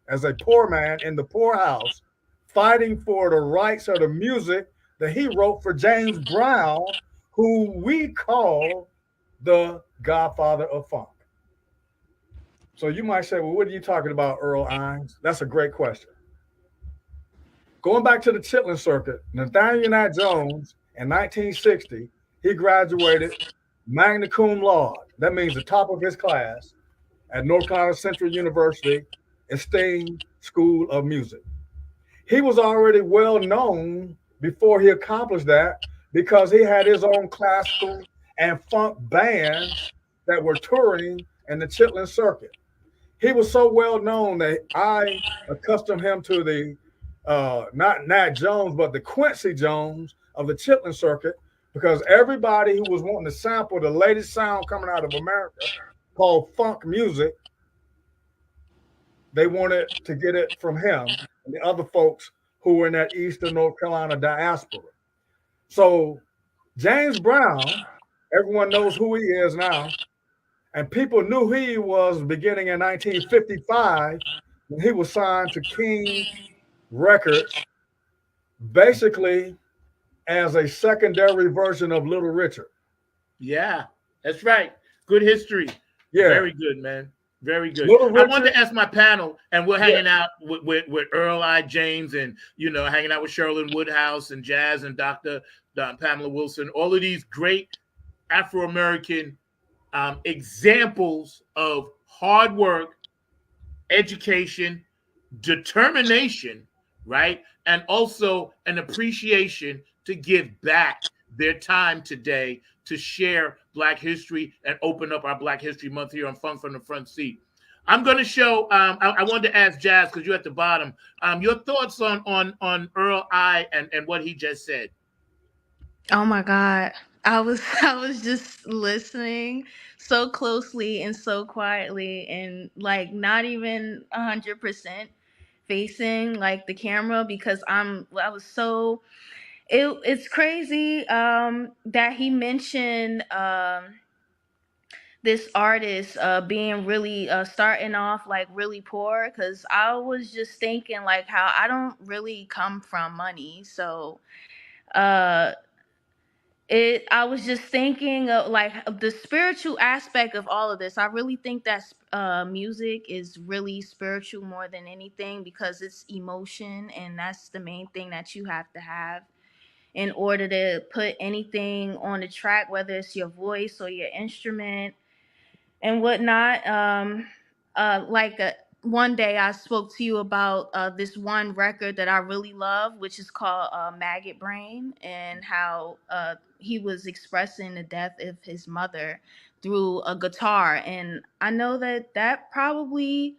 as a poor man in the poorhouse, fighting for the rights of the music that he wrote for James Brown, who we call the Godfather of Funk. So you might say, well, what are you talking about, Earl Hines? That's a great question. Going back to the Chitlin Circuit, Nathaniel Nat Jones in 1960, he graduated magna cum laude. That means the top of his class at North Carolina Central University, esteemed School of Music. He was already well known before he accomplished that because he had his own classical and funk bands that were touring in the Chitlin Circuit. He was so well known that I accustomed him to the not Nat Jones, but the Quincy Jones of the Chitlin Circuit, because everybody who was wanting to sample the latest sound coming out of America called funk music, they wanted to get it from him and the other folks who were in that Eastern North Carolina diaspora. So James Brown, everyone knows who he is now, and people knew who he was beginning in 1955 when he was signed to King Records, basically as a secondary version of Little Richard. Yeah, that's right. Good history. Yeah. Very good, man. Very good. Little I wanted Richard. to ask my panel, and we're hanging out with Earl I. James and, hanging out with Sherlyn Woodhouse and Jazz and Dr. Pamela Wilson, all of these great Afro-American examples of hard work, education, determination, right? And also an appreciation to give back their time today to share Black history and open up our Black History Month here on Funk from the Front Seat. I'm going to show, I wanted to ask Jazz, because you're at the bottom, your thoughts on Earl I and what he just said. Oh my God. I was just listening so closely and so quietly and like not even 100% facing like the camera because I was so it's crazy that he mentioned this artist being really starting off like really poor, because I was just thinking like how I don't really come from money. So uh I was just thinking of like the spiritual aspect of all of this. I really think that music is really spiritual more than anything, because it's emotion, and that's the main thing that you have to have in order to put anything on the track, whether it's your voice or your instrument and whatnot. One day I spoke to you about this one record that I really love, which is called Maggot Brain, and how he was expressing the death of his mother through a guitar. And I know that that probably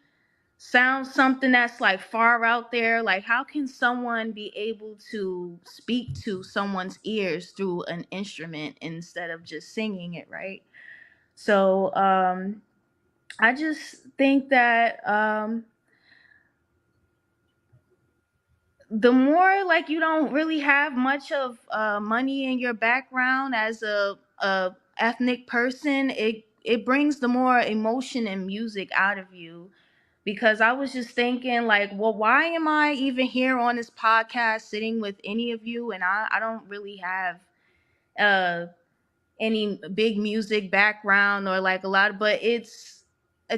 sounds something that's like far out there. Like, how can someone be able to speak to someone's ears through an instrument instead of just singing it, right? So I just think that the more like you don't really have much of money in your background as a ethnic person, it brings the more emotion and music out of you. Because I was just thinking like, well, why am I even here on this podcast sitting with any of you? And I don't really have any big music background or like a lot, but it's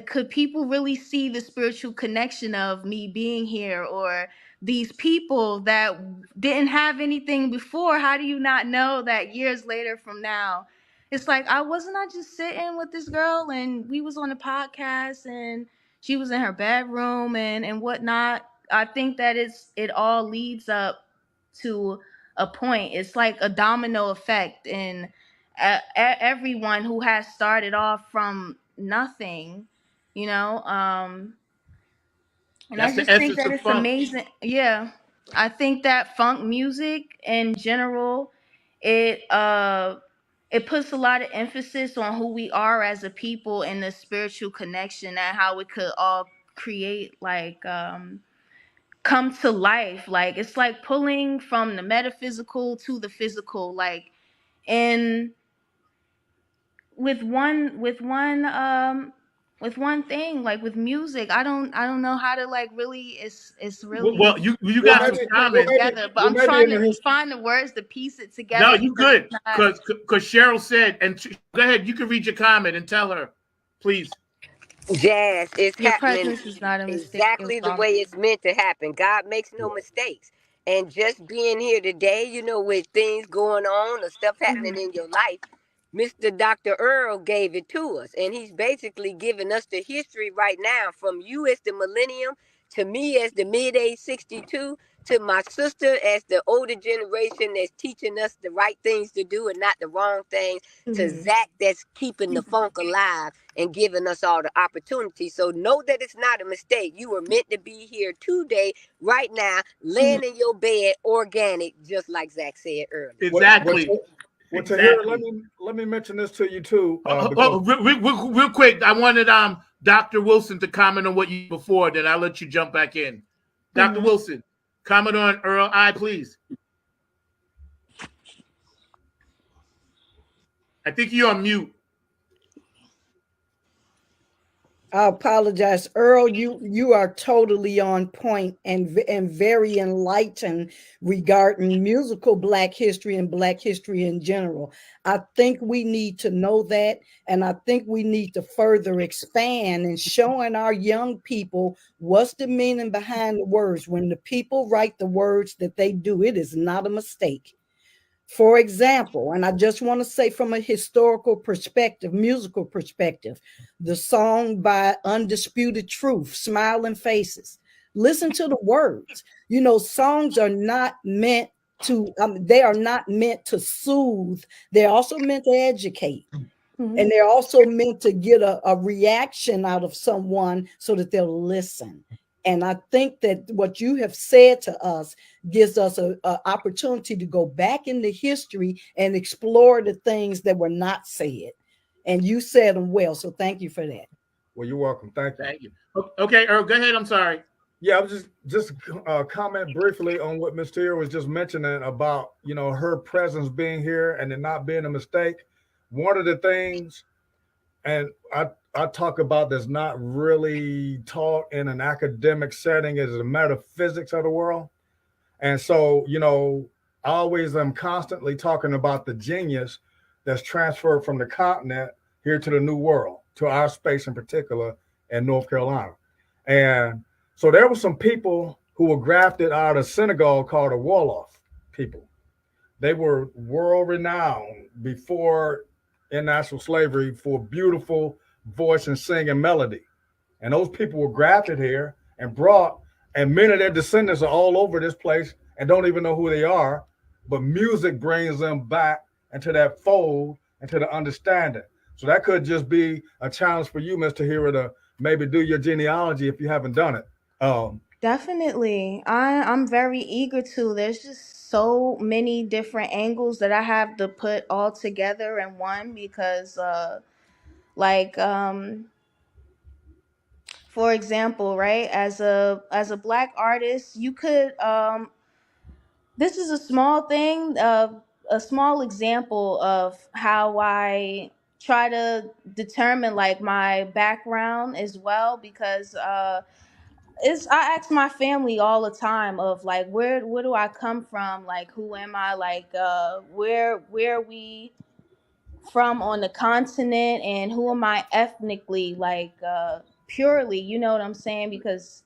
could people really see the spiritual connection of me being here, or these people that didn't have anything before? How do you not know that years later from now, it's like, I wasn't, I just sitting with this girl and we was on a podcast and she was in her bedroom and whatnot. I think that it all leads up to a point. It's like a domino effect, and everyone who has started off from nothing, you know. And I That's the just think essence that of it's funk. amazing. Yeah, I think that funk music in general, it uh it puts a lot of emphasis on who we are as a people and the spiritual connection, and how it could all create like come to life. Like, it's like pulling from the metaphysical to the physical, like in with one thing, like with music. I don't know how to like really, it's really Well, you Well, got hard some to maybe, put well, it comments. maybe, together, but well, I'm maybe trying in to the history. find the words to piece it No, together you because good. it's not. Because Cheryl said, and go ahead, you can read your comment and tell her, please. Jazz, it's Your happening presence is not a mistake. It was exactly the all. way it's meant to happen. God makes no mistakes. And just being here today, with things going on or stuff happening Mhm. in your life, Mr. Dr. Earl gave it to us. And he's basically giving us the history right now, from you as the millennium, to me as the mid-age 62, to my sister as the older generation that's teaching us the right things to do and not the wrong things, to Mhm. Zach that's keeping the funk alive and giving us all the opportunity. So know that it's not a mistake. You were meant to be here today, right now, Mhm. laying in your bed, organic, just like Zach said earlier. Exactly. Tahira, Exactly. let me mention this to you too, because Real quick, I wanted Dr. Wilson to comment on what you before, then I'll let you jump back in. Dr. Mhm. Wilson, comment on Earl I, please. I think you're on mute. I apologize, Earl. You are totally on point and very enlightened regarding musical Black history and Black history in general. I think we need to know that, and I think we need to further expand and showing our young people what's the meaning behind the words. When the people write the words that they do, it is not a mistake. For example, and I just want to say from a historical perspective, musical perspective, the song by Undisputed Truth, Smiling Faces. Listen to the words. Songs are not meant to, they are not meant to soothe. They're also meant to educate. And Mhm. they're also meant to get a reaction out of someone so that they'll listen. And I think that what you have said to us gives us an opportunity to go back into history and explore the things that were not said. And you said them well. So thank you for that. well, you're welcome. Thank you. Thank you. Okay, Earl, go ahead. I'm sorry. Yeah, I was just comment briefly on what Ms. Tahira was just mentioning about her presence being here and it not being a mistake. One of the things and I talk about that's not really taught in an academic setting is the metaphysics of the world. And so, you know, I always am constantly talking about the genius that's transferred from the continent here to the new world, to our space in particular in North Carolina. And so there were some people who were grafted out of Senegal called the Wolof people. They were world renowned before international slavery for beautiful voice and singing melody. And those people were grafted here and brought, and many of their descendants are all over this place and don't even know who they are. But music brings them back into that fold, into the understanding. So that could just be a challenge for you, Mr. Hero, to maybe do your genealogy if you haven't done it. Definitely. I'm very eager to. There's just so many different angles that I have to put all together in one because like for example, right, as a black artist, you could this is a small thing, a small example of how I try to determine like my background as well because it's I ask my family all the time of like where do I come from, like who am I, like where are we from on the continent, and who am I ethnically, like purely, you know what I'm saying, because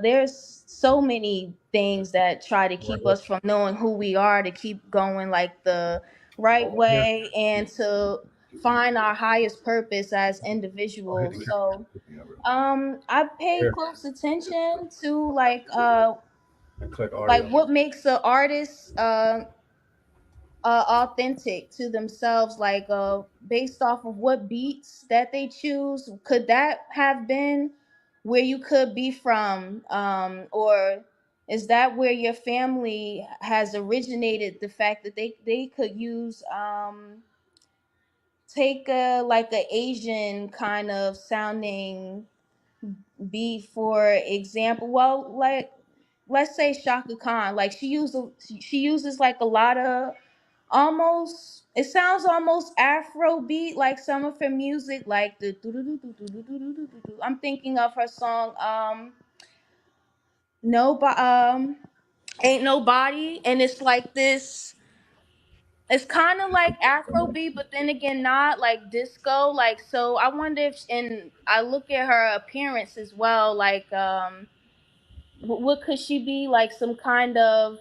there's so many things that try to keep us from knowing who we are, to keep going like the right way and to find our highest purpose as individuals. So I pay close attention to like what makes an artist authentic to themselves, like based off of what beats that they choose. Could that have been where you could be from, or is that where your family has originated, the fact that they could use take a like a Asian kind of sounding beat, for example? Well, like let's say Shaka Khan, like she uses like a lot of almost, it sounds almost Afro beat, like some of her music, like the I'm thinking of her song no Ain't Nobody, and it's like this, it's kind of like Afro beat, but then again not like disco, like. So I wonder if, and I look at her appearance as well, like what could she be, like some kind of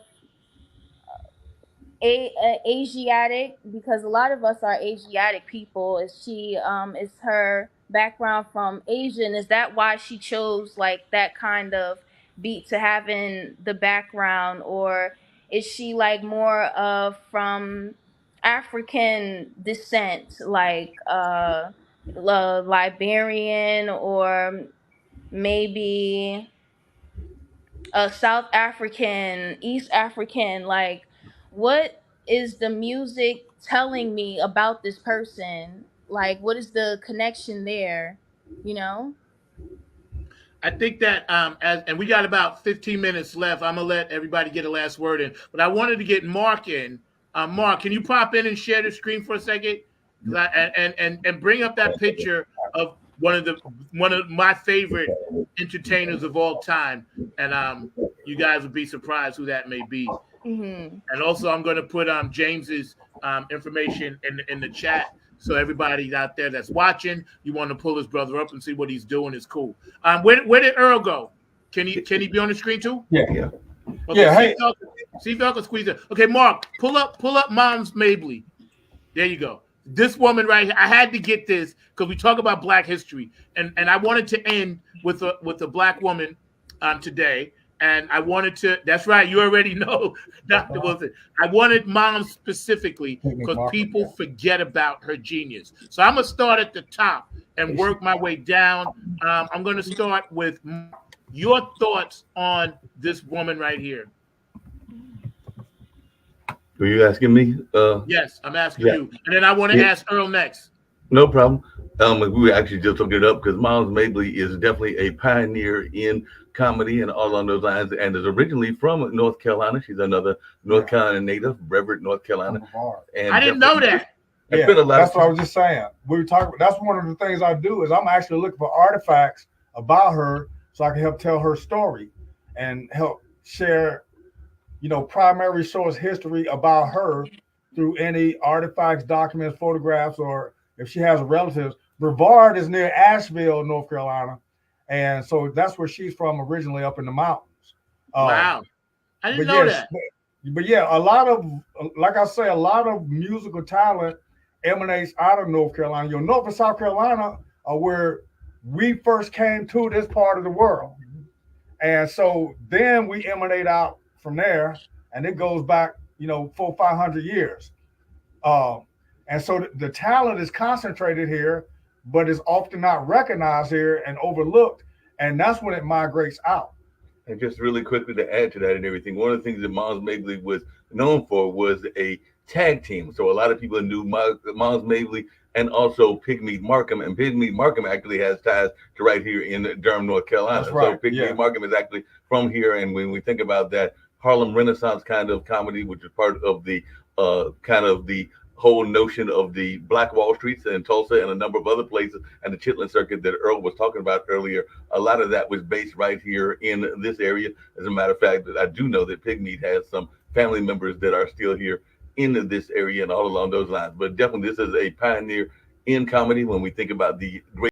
Asiatic, because a lot of us are Asiatic people. Is she is her background from Asia, and is that why she chose like that kind of beat to have in the background, or is she like more of from African descent, like Liberian, or maybe South African, East African, like what is the music telling me about this person? Like what is the connection there, you know? I think that and we got about 15 minutes left. I'm gonna let everybody get a last word in, but I wanted to get Mark in. Mark, can you pop in and share the screen for a second? And bring up that picture of one of my favorite entertainers of all time, and you guys would be surprised who that may be. Mm-hmm. And also, I'm going to put James's information in the chat. So everybody out there that's watching, you want to pull his brother up and see what he's doing is cool. Where did Earl go? Can he be on the screen too? Yeah. Okay, Yeah. Hey. See if y'all can squeeze it. Okay, Mark, pull up Moms Mabley. There you go. This woman right here. I had to get this because we talk about Black history, and I wanted to end with a Black woman today. And I wanted to, that's right, you already know, Dr. Wilson. I wanted Mom specifically because people forget about her genius. So I'm going to start at the top and work my way down. I'm going to start with your thoughts on this woman right here. Are you asking me? Yes, I'm asking you. And then I want to ask Earl next. No problem. We were actually just looking it up because Moms Mabley is definitely a pioneer in comedy and all on those lines, and is originally from North Carolina. She's another North Carolina native, Brevard, North Carolina. And I didn't know that. I Yeah, spent a lot that's of what I time. was just saying. We were talking. That's one of the things I do is I'm actually looking for artifacts about her so I can help tell her story and help share, primary source history about her through any artifacts, documents, photographs, or if she has relatives. Brevard is near Asheville, North Carolina, and so that's where she's from originally, up in the mountains. Wow. I didn't But know yes, that. but yeah, a lot of, like I say, a lot of musical talent emanates out of North Carolina. North and South Carolina are where we first came to this part of the world. And so then we emanate out from there, and it goes back, 400-500 years. And so the talent is concentrated here, but is often not recognized here and overlooked. And that's when it migrates out. And just really quickly to add to that and everything, one of the things that Miles Mabley was known for was a tag team. So a lot of people knew Miles Mabley and also Pigmeat Markham. And Pigmeat Markham actually has ties to right here in Durham, North Carolina. That's right. So Pigmeat Yeah. Markham is actually from here. And when we think about that Harlem Renaissance kind of comedy, which is part of the kind of the whole notion of the Black Wall Streets in Tulsa and a number of other places, and the Chitlin Circuit that Earl was talking about earlier, a lot of that was based right here in this area. As a matter of fact, I do know that Pigmeat has some family members that are still here in this area and all along those lines. But definitely, this is a pioneer in comedy when we think about the great